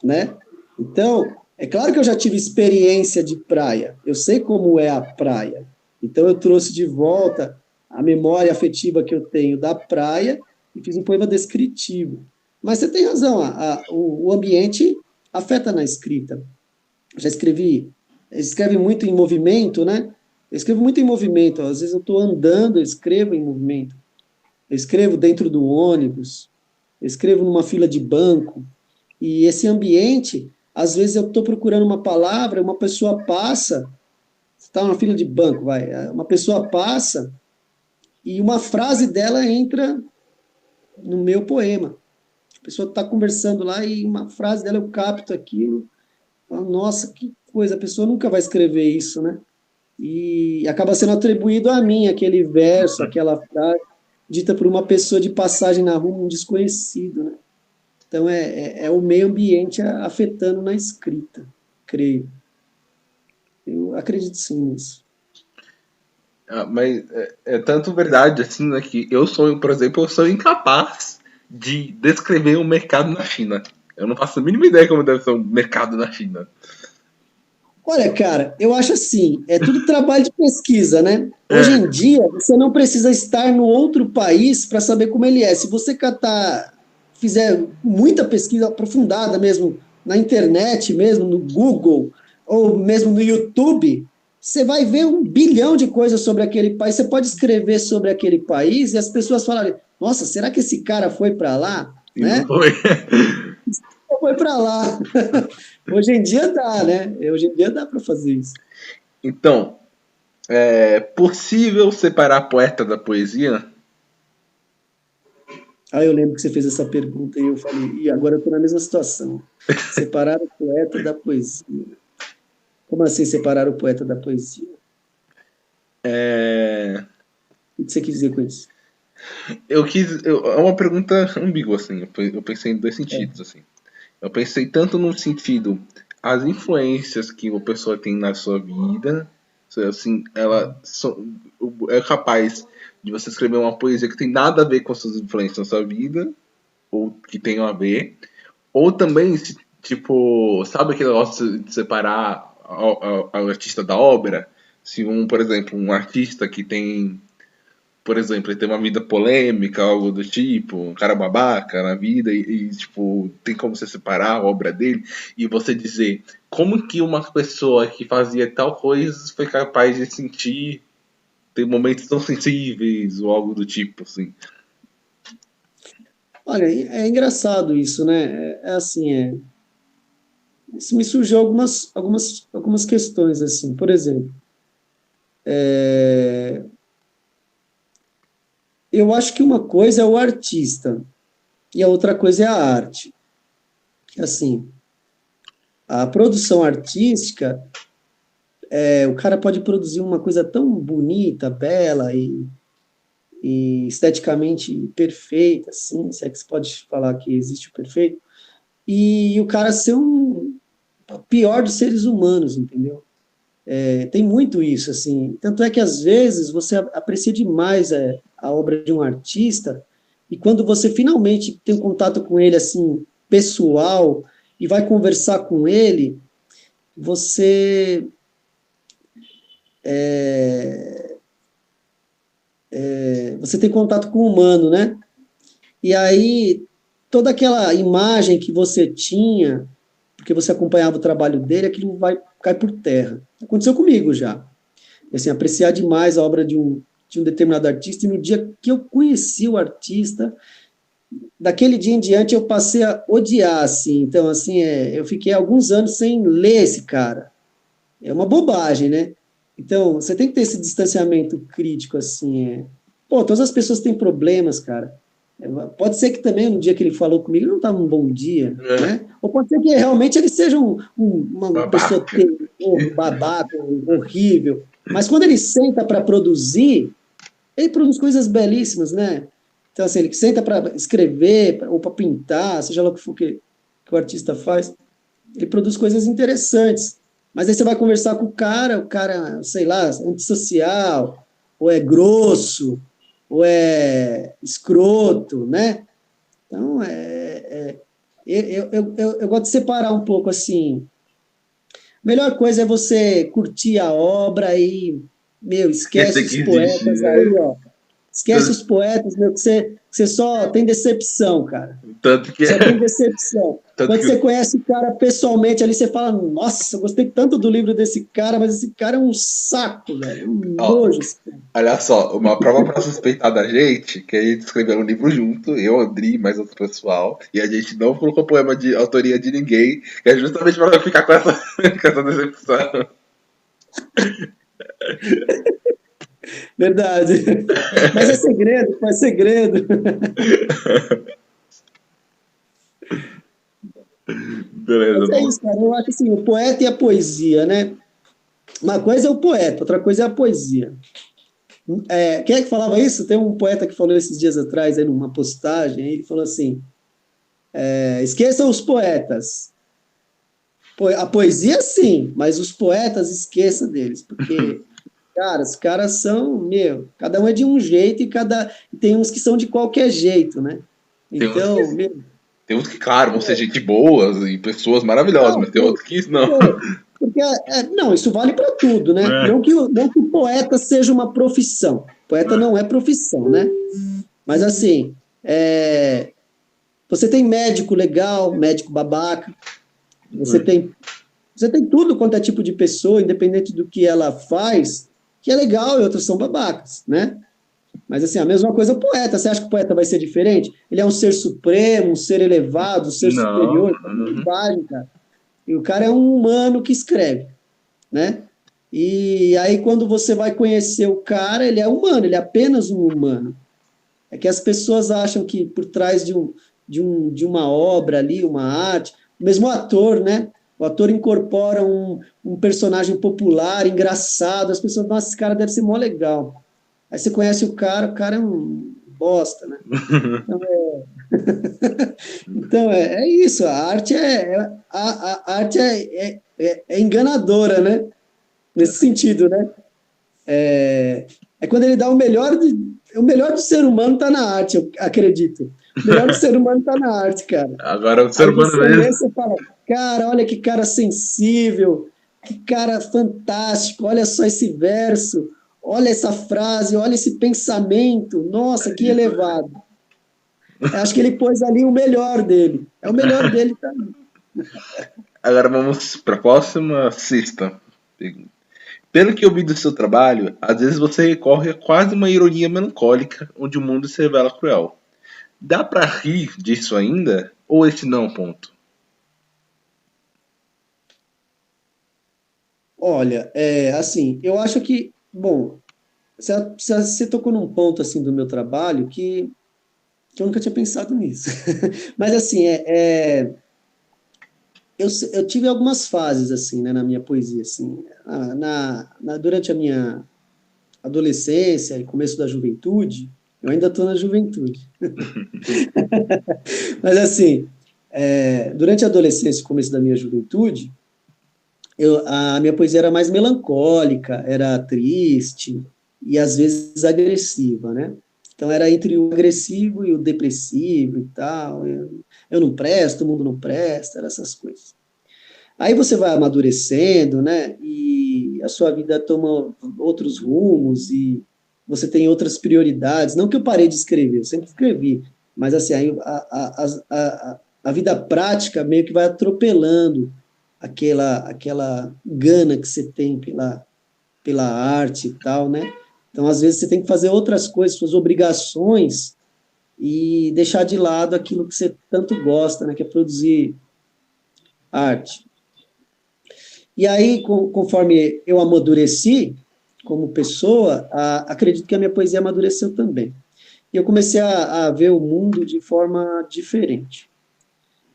né? Então, é claro que eu já tive experiência de praia, eu sei como é a praia. Então, eu trouxe de volta a memória afetiva que eu tenho da praia e fiz um poema descritivo. Mas você tem razão, o ambiente afeta na escrita. Já escreve muito em movimento, né? Eu escrevo muito em movimento, às vezes eu estou andando, eu escrevo em movimento. Eu escrevo dentro do ônibus, eu escrevo numa fila de banco, e esse ambiente, às vezes eu estou procurando uma palavra, uma pessoa passa, está numa fila de banco, vai, uma pessoa passa e uma frase dela entra no meu poema. A pessoa está conversando lá e uma frase dela eu capto aquilo, falo, nossa, que coisa, a pessoa nunca vai escrever isso, né? e acaba sendo atribuído a mim aquele verso, aquela frase, dita por uma pessoa de passagem na rua, um desconhecido, né? Então é o meio ambiente afetando na escrita, creio. Eu acredito sim nisso. Mas é tanto verdade assim, né, que eu sou, por exemplo, eu sou incapaz de descrever o mercado na China. Eu não faço a mínima ideia como deve ser o mercado na China. Olha, cara, eu acho assim, é tudo trabalho de pesquisa, né? Hoje É, em dia, você não precisa estar no outro país para saber como ele é. Se você fizer muita pesquisa aprofundada mesmo, na internet mesmo, no Google, ou mesmo no YouTube, você vai ver um bilhão de coisas sobre aquele país. Você pode escrever sobre aquele país e as pessoas falarem, nossa, será que esse cara foi para lá? e não Né? foi. Foi para lá. Hoje em dia dá, né? Hoje em dia dá para fazer isso. Então, é possível separar poeta da poesia? Ah, eu lembro que você fez essa pergunta e eu falei, e agora eu estou na mesma situação. Separar o poeta da poesia. Como assim separar o poeta da poesia? É, O que você quis dizer com isso? é uma pergunta ambígua, assim. Eu pensei em dois É, sentidos, assim. Eu pensei tanto no sentido as influências que uma pessoa tem na sua vida, assim, é capaz de você escrever uma poesia que tem nada a ver com as suas influências na sua vida, ou que tenham a ver, ou também, tipo, sabe aquele negócio de separar o artista da obra? Se por exemplo, um artista que tem, por exemplo, ele tem uma vida polêmica, algo do tipo, um cara babaca na vida, tipo, tem como você separar a obra dele e você dizer como que uma pessoa que fazia tal coisa foi capaz de sentir, ter momentos tão sensíveis ou algo do tipo, assim. olha, é engraçado isso, né? É assim, isso me surgiu algumas questões, assim. Por exemplo, eu acho que uma coisa é o artista e a outra coisa é a arte. Assim, a produção artística, o cara pode produzir uma coisa tão bonita, bela e esteticamente perfeita, assim, se é que se pode falar que existe o perfeito, e o cara ser o pior dos seres humanos, entendeu? Tem muito isso, assim. Tanto é que às vezes você aprecia demais a obra de um artista, e quando você finalmente tem um contato com ele, assim, pessoal, e vai conversar com ele, você você tem contato com o humano, né? E aí, toda aquela imagem que você tinha, porque você acompanhava o trabalho dele, aquilo vai cair por terra. Aconteceu comigo já. E, assim, apreciar demais a obra de um determinado artista, e no dia que eu conheci o artista, daquele dia em diante eu passei a odiar, assim. Então, assim, eu fiquei alguns anos sem ler esse cara. É uma bobagem, né? Então, você tem que ter esse distanciamento crítico, assim. Pô, todas as pessoas têm problemas, cara. Pode ser que também no dia que ele falou comigo ele não estava num bom dia, É, né? Ou pode ser que realmente ele seja uma pessoa babaca. babaca, horrível. Mas quando ele senta para produzir, ele produz coisas belíssimas, né? Então, assim, ele senta para escrever ou para pintar, seja lá o que for que o artista faz, ele produz coisas interessantes. Mas aí você vai conversar com o cara, sei lá, antissocial, ou é grosso, ou é escroto, né? Então, eu gosto de separar um pouco assim. A melhor coisa é você curtir a obra e, meu, esquece Esquecer os que existe, poetas né? aí, ó. Esquece os poetas, meu, que você só tem decepção, cara. Tanto que, Só tem decepção. tanto Quando que, você conhece o cara pessoalmente ali, você fala, nossa, eu gostei tanto do livro desse cara, mas esse cara é um saco, velho. É um ó, nojo esse cara. olha só, uma prova pra suspeitar da gente, que a gente escreveu um livro junto, eu, Andri, mais outro pessoal, e a gente não colocou poema de autoria de ninguém, que é justamente pra não ficar com essa, com essa decepção. Verdade. Mas é segredo, é segredo. Beleza, Mas é bom. isso, cara. Eu acho assim, o poeta e a poesia, né? Uma coisa é o poeta, outra coisa é a poesia. Quem é que falava isso? Tem um poeta que falou esses dias atrás, aí numa postagem, ele falou assim, esqueçam os poetas. A poesia, sim, mas os poetas, esqueça deles, porque, cara, os caras são, cada um é de um jeito e tem uns que são de qualquer jeito, né? Tem uns que, Então, tem uns que claro, vão ser gente boas e pessoas maravilhosas, não, mas tem outros que não. porque, não, isso vale para tudo, né? É. Não que o poeta seja uma profissão. Poeta não é profissão, né? Mas assim, você tem médico legal, médico babaca, você tem tudo quanto é tipo de pessoa, independente do que ela faz, que é legal e outros são babacas, né? Mas assim, a mesma coisa o poeta. Você acha que o poeta vai ser diferente? Ele é um ser supremo, um ser elevado, um ser Não. superior? Não vale, cara. E o cara é um humano que escreve, né? E aí, quando você vai conhecer o cara, ele é humano, ele é apenas um humano. É que as pessoas acham que por trás de uma obra ali, uma arte, mesmo o ator, né? O ator incorpora um personagem popular, engraçado, as pessoas, nossa, esse cara deve ser mó legal. Aí você conhece o cara é um bosta, né? Então é isso, a arte a arte é enganadora, né? Nesse sentido, né? É quando ele dá o melhor do ser humano está na arte, eu acredito. O melhor do ser humano está na arte, cara. Agora o ser Aí humano você lê, mesmo. você fala, cara, olha que cara sensível, que cara fantástico, olha só esse verso, olha essa frase, olha esse pensamento, nossa, que elevado. Eu acho que ele pôs ali o melhor dele. É o melhor dele também. Agora vamos para a próxima sexta. Pelo que eu vi do seu trabalho, às vezes você recorre a quase uma ironia melancólica, onde o mundo se revela cruel. Dá pra rir disso ainda? Ou esse não é um ponto? Olha, assim, eu acho que, bom, você tocou num ponto assim do meu trabalho que eu nunca tinha pensado nisso. Mas assim, eu tive algumas fases assim, né, na minha poesia, assim, durante a minha adolescência e começo da juventude, eu ainda estou na juventude. Mas assim, durante a adolescência e começo da minha juventude, a minha poesia era mais melancólica, era triste e às vezes agressiva, né? Então era entre o agressivo e o depressivo e tal. Eu não presto, o mundo não presta, eram essas coisas. Aí você vai amadurecendo, né? E a sua vida toma outros rumos e você tem outras prioridades. Não que eu parei de escrever, eu sempre escrevi, mas assim, aí a vida prática meio que vai atropelando aquela gana que você tem pela arte e tal, né? Então, às vezes, você tem que fazer outras coisas, suas obrigações, e deixar de lado aquilo que você tanto gosta, né? Que é produzir arte. E aí, conforme eu amadureci como pessoa, acredito que a minha poesia amadureceu também. E eu comecei a ver o mundo de forma diferente.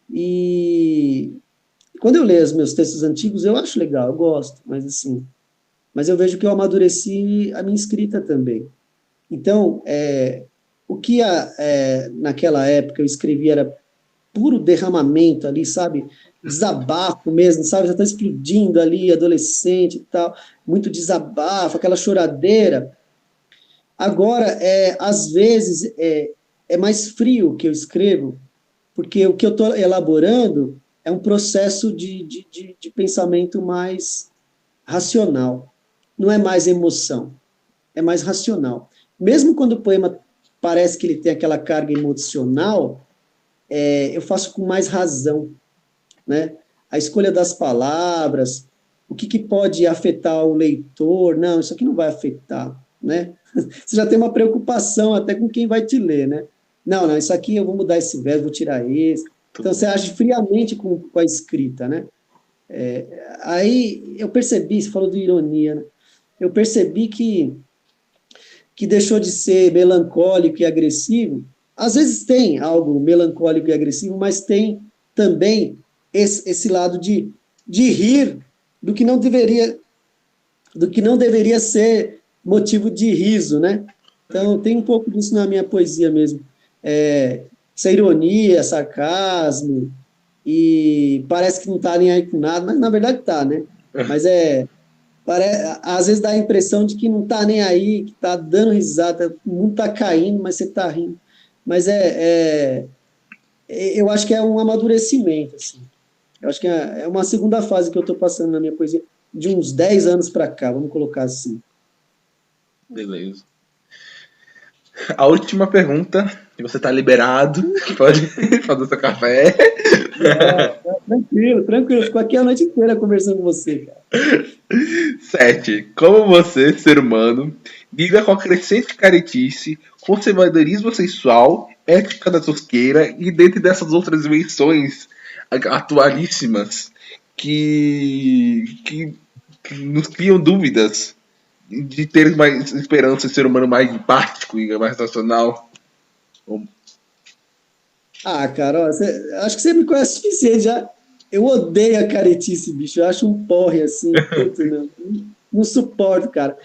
E quando eu leio os meus textos antigos, eu acho legal, eu gosto, mas eu vejo que eu amadureci a minha escrita também. Então, o que naquela época eu escrevi era puro derramamento ali, sabe? Desabafo mesmo, sabe? Já está explodindo ali, adolescente e tal, muito desabafo, aquela choradeira. Agora, às vezes, é mais frio que eu escrevo, porque o que eu estou elaborando é um processo de pensamento mais racional. Não é mais emoção, é mais racional. Mesmo quando o poema parece que ele tem aquela carga emocional, eu faço com mais razão, né? A escolha das palavras, o que pode afetar o leitor? Não, isso aqui não vai afetar, né? Você já tem uma preocupação até com quem vai te ler, né? Não, isso aqui eu vou mudar esse verbo, vou tirar esse. Então você age friamente com a escrita, né? Aí eu percebi, você falou de ironia, né? Eu percebi que deixou de ser melancólico e agressivo. Às vezes tem algo melancólico e agressivo, mas tem também esse lado de rir do que não deveria do que não deveria ser motivo de riso, né? Então, tem um pouco disso na minha poesia mesmo. Essa ironia, sarcasmo, e parece que não está nem aí com nada, mas na verdade está, né? Mas às vezes dá a impressão de que não está nem aí, que está dando risada, o mundo está caindo, mas você está rindo. Mas eu acho que é um amadurecimento, assim. Eu acho que é uma segunda fase que eu estou passando na minha poesia, de uns 10 anos para cá, vamos colocar assim. Beleza. A última pergunta, e você tá liberado, pode fazer seu café. Tranquilo, fico aqui a noite inteira conversando com você, cara. 7. Como você, ser humano, lida com a crescente caretice, conservadorismo sexual, ética da tosqueira e dentre dessas outras dimensões atualíssimas que nos criam dúvidas de ter mais esperança de ser humano mais empático e mais racional? Cara, acho que você me conhece o suficiente já. Eu odeio a caretice, bicho. Eu acho um porre assim. Putz, não suporto, cara.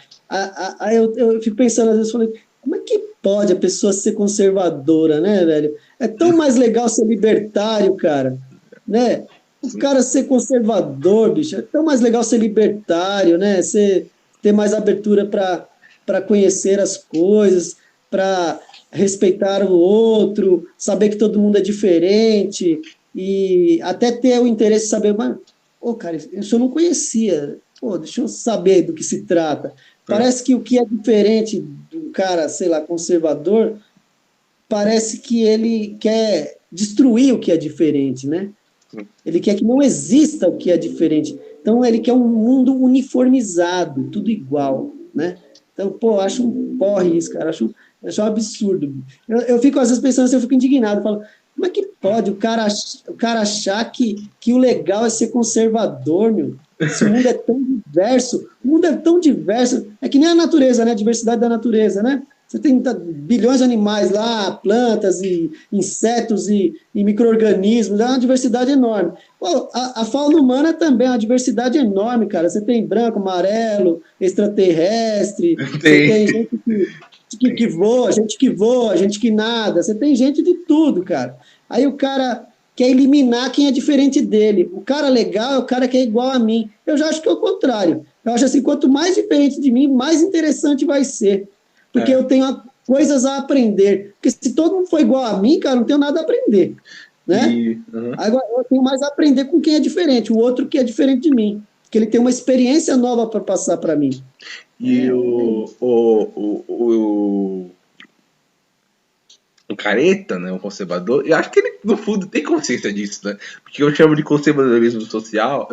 Aí eu fico pensando, às vezes, falando, como é que pode a pessoa ser conservadora, né, velho? É tão mais legal ser libertário, cara, né? O cara ser conservador, bicho, é tão mais legal ser libertário, né? Ter mais abertura para conhecer as coisas, para respeitar o outro, saber que todo mundo é diferente e até ter o interesse de saber, mas, cara, isso eu não conhecia, deixa eu saber do que se trata. Parece que o que é diferente do cara, sei lá, conservador, parece que ele quer destruir o que é diferente, né? Ele quer que não exista o que é diferente. Então, ele quer um mundo uniformizado, tudo igual, né? Então, acho um porre isso, cara. Acho um absurdo. Eu fico, às vezes, pensando assim, eu fico indignado. Falo, como é que pode o cara achar que o legal é ser conservador, meu? Esse mundo é tão diverso. O mundo é tão diverso. É que nem a natureza, né? A diversidade da natureza, né? Você tem bilhões de animais lá, plantas e insetos e micro-organismos, é uma diversidade enorme. A fauna humana também é uma diversidade enorme, cara. Você tem branco, amarelo, extraterrestre, você tem gente que voa, gente que nada, você tem gente de tudo, cara. Aí o cara quer eliminar quem é diferente dele. O cara legal é o cara que é igual a mim. Eu já acho que é o contrário. Eu acho assim, quanto mais diferente de mim, mais interessante vai ser. Porque eu tenho coisas a aprender. Porque se todo mundo for igual a mim, cara, não tenho nada a aprender. Né? Agora, eu tenho mais a aprender com quem é diferente, o outro que é diferente de mim. Que ele tem uma experiência nova para passar para mim. E o careta, né, o conservador, eu acho que ele, no fundo, tem consciência disso, né? Porque eu chamo de conservadorismo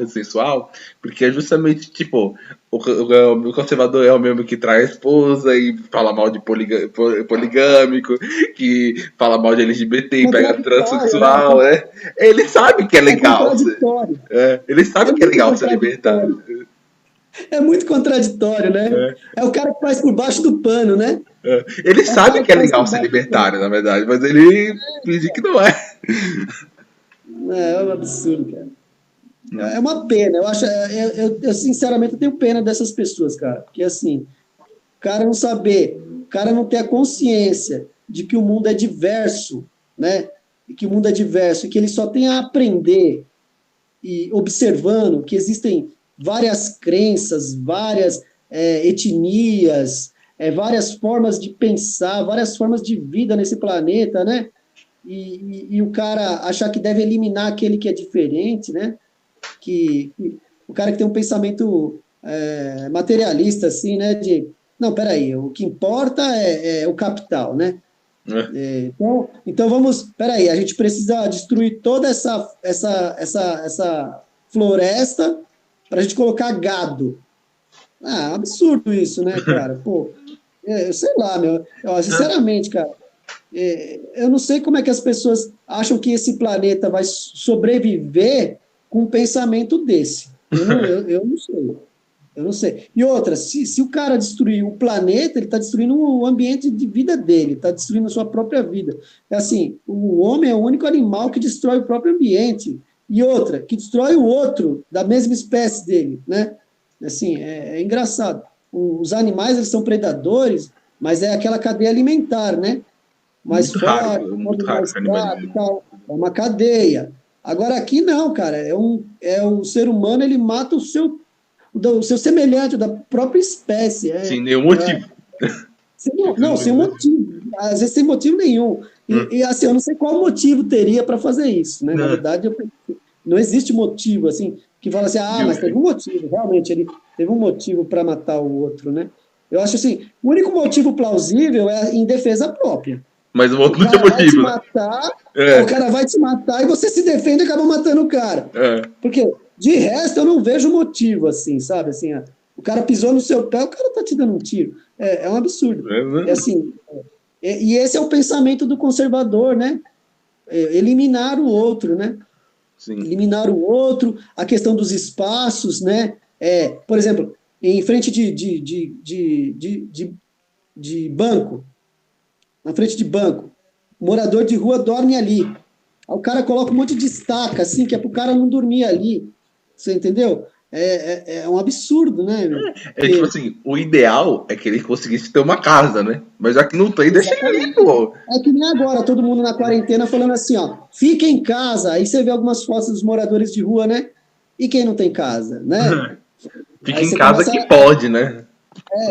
sensual, porque é justamente, tipo, o conservador é o mesmo que trai a esposa e fala mal de poligâmico, que fala mal de LGBT e pega transexual, né? Ele sabe que é legal. Ele sabe que é legal ser libertário. É muito contraditório, né? É o cara que faz por baixo do pano, né? Ele sabe que é legal ser libertário, na verdade, mas ele finge que não é. É um absurdo, cara. É uma pena. Eu sinceramente tenho pena dessas pessoas, cara. Porque assim, o cara não saber, o cara não ter a consciência de que o mundo é diverso, né? E que o mundo é diverso, e que ele só tem a aprender e observando que existem várias crenças, várias etnias, várias formas de pensar, várias formas de vida nesse planeta, né? E o cara achar que deve eliminar aquele que é diferente, né? Que o cara que tem um pensamento materialista, assim, né? Não, peraí, o que importa é o capital, né? Então vamos, peraí, a gente precisa destruir toda essa floresta para a gente colocar gado. Absurdo isso, né, cara? Eu sei lá, sinceramente, cara, eu não sei como é que as pessoas acham que esse planeta vai sobreviver com um pensamento desse. Eu não sei. Eu não sei. E outra, se o cara destruir o planeta, ele está destruindo o ambiente de vida dele, está destruindo a sua própria vida. É assim, o homem é o único animal que destrói o próprio ambiente. E outra, que destrói o outro da mesma espécie dele, né? Assim, é engraçado. Os animais, eles são predadores, mas é aquela cadeia alimentar, né? Mais forte, Muito come raro mais fraco e canibalismo. tal. É uma cadeia. Agora aqui não, cara. É o ser humano, ele mata o seu semelhante, da própria espécie. Sem nenhum motivo. Sem motivo. Às vezes sem motivo nenhum. E assim, eu não sei qual motivo teria para fazer isso, né? Na Não. verdade, não existe motivo, assim, que fala assim, ah, mas teve um motivo, realmente, ele teve um motivo para matar o outro, né? Eu acho assim, o único motivo plausível é em defesa própria. Mas o O outro não tinha cara vai te motivo, né? matar, É, o cara vai te matar e você se defende e acaba matando o cara. é. Porque, de resto, eu não vejo motivo, assim, sabe? Assim, o cara pisou no seu pé, o cara tá te dando um tiro. É um absurdo. É assim, e esse é o pensamento do conservador, né? Eliminar o outro, né? Sim. Eliminar o outro, a questão dos espaços, né? Por exemplo, em frente de banco, na frente de banco, o morador de rua dorme ali. Aí o cara coloca um monte de estaca, assim, que é pro cara não dormir ali. Você entendeu? É um absurdo, né, meu? É tipo Porque, assim, o ideal é que ele conseguisse ter uma casa, né? Mas já que não tem, deixa ele ali, exatamente. pô. É que nem agora, todo mundo na quarentena falando assim, ó, fica em casa. Aí você vê algumas fotos dos moradores de rua, né? E quem não tem casa, né? Fica Aí em você casa começa que pode, né?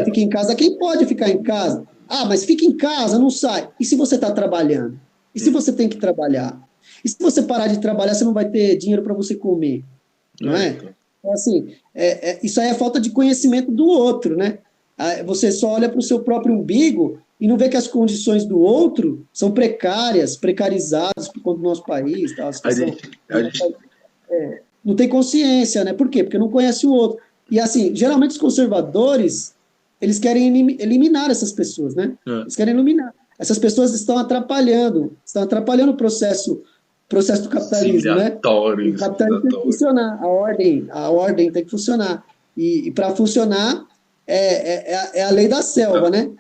fica em casa quem pode ficar em casa. Ah, mas fica em casa, não sai. E se você está trabalhando? E se você tem que trabalhar? E se você parar de trabalhar, você não vai ter dinheiro para você comer, não é? Então. Então, assim, isso aí é falta de conhecimento do outro, né? Você só olha para o seu próprio umbigo e não vê que as condições do outro são precárias, precarizadas por conta do nosso país, tá? A A situação gente, a gente, não tem consciência, né? Por quê? Porque não conhece o outro. E assim, geralmente os conservadores, eles querem eliminar essas pessoas, né? Eles querem eliminar. Essas pessoas estão atrapalhando o processo do capitalismo, né? O civilizatório, capitalismo tem que civilizatório. funcionar, a ordem tem que funcionar. E para funcionar é a lei da selva, né?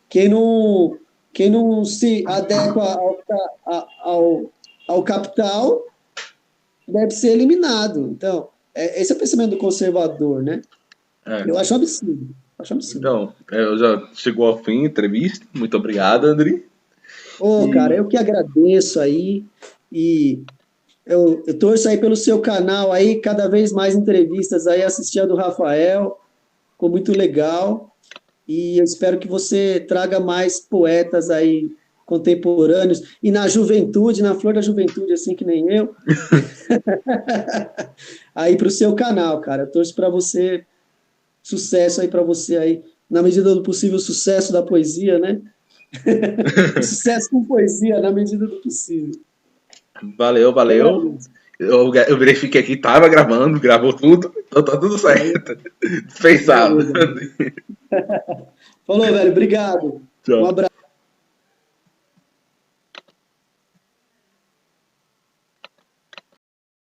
Quem não, quem não se adequa ao capital deve ser eliminado. Então, esse é o pensamento do conservador, né? É. Eu acho um absurdo. Acho um absurdo. Então, já chegou ao fim a entrevista. Muito obrigado, Andri. Ô, cara, E eu que agradeço aí e eu torço aí pelo seu canal aí, cada vez mais entrevistas aí, assisti a do Rafael, ficou muito legal e eu espero que você traga mais poetas aí contemporâneos e na juventude, na flor da juventude, assim que nem eu, aí para o seu canal, cara. Eu torço para você, sucesso aí para você aí, na medida do possível, sucesso da poesia, né? Sucesso com poesia, na medida do possível. valeu, Eu valeu. agradeço. Eu verifiquei aqui, tava gravando, gravou tudo, então tá tudo Aí, certo. Dispensado. beleza. Falou, velho. Obrigado. Um Tchau. abraço.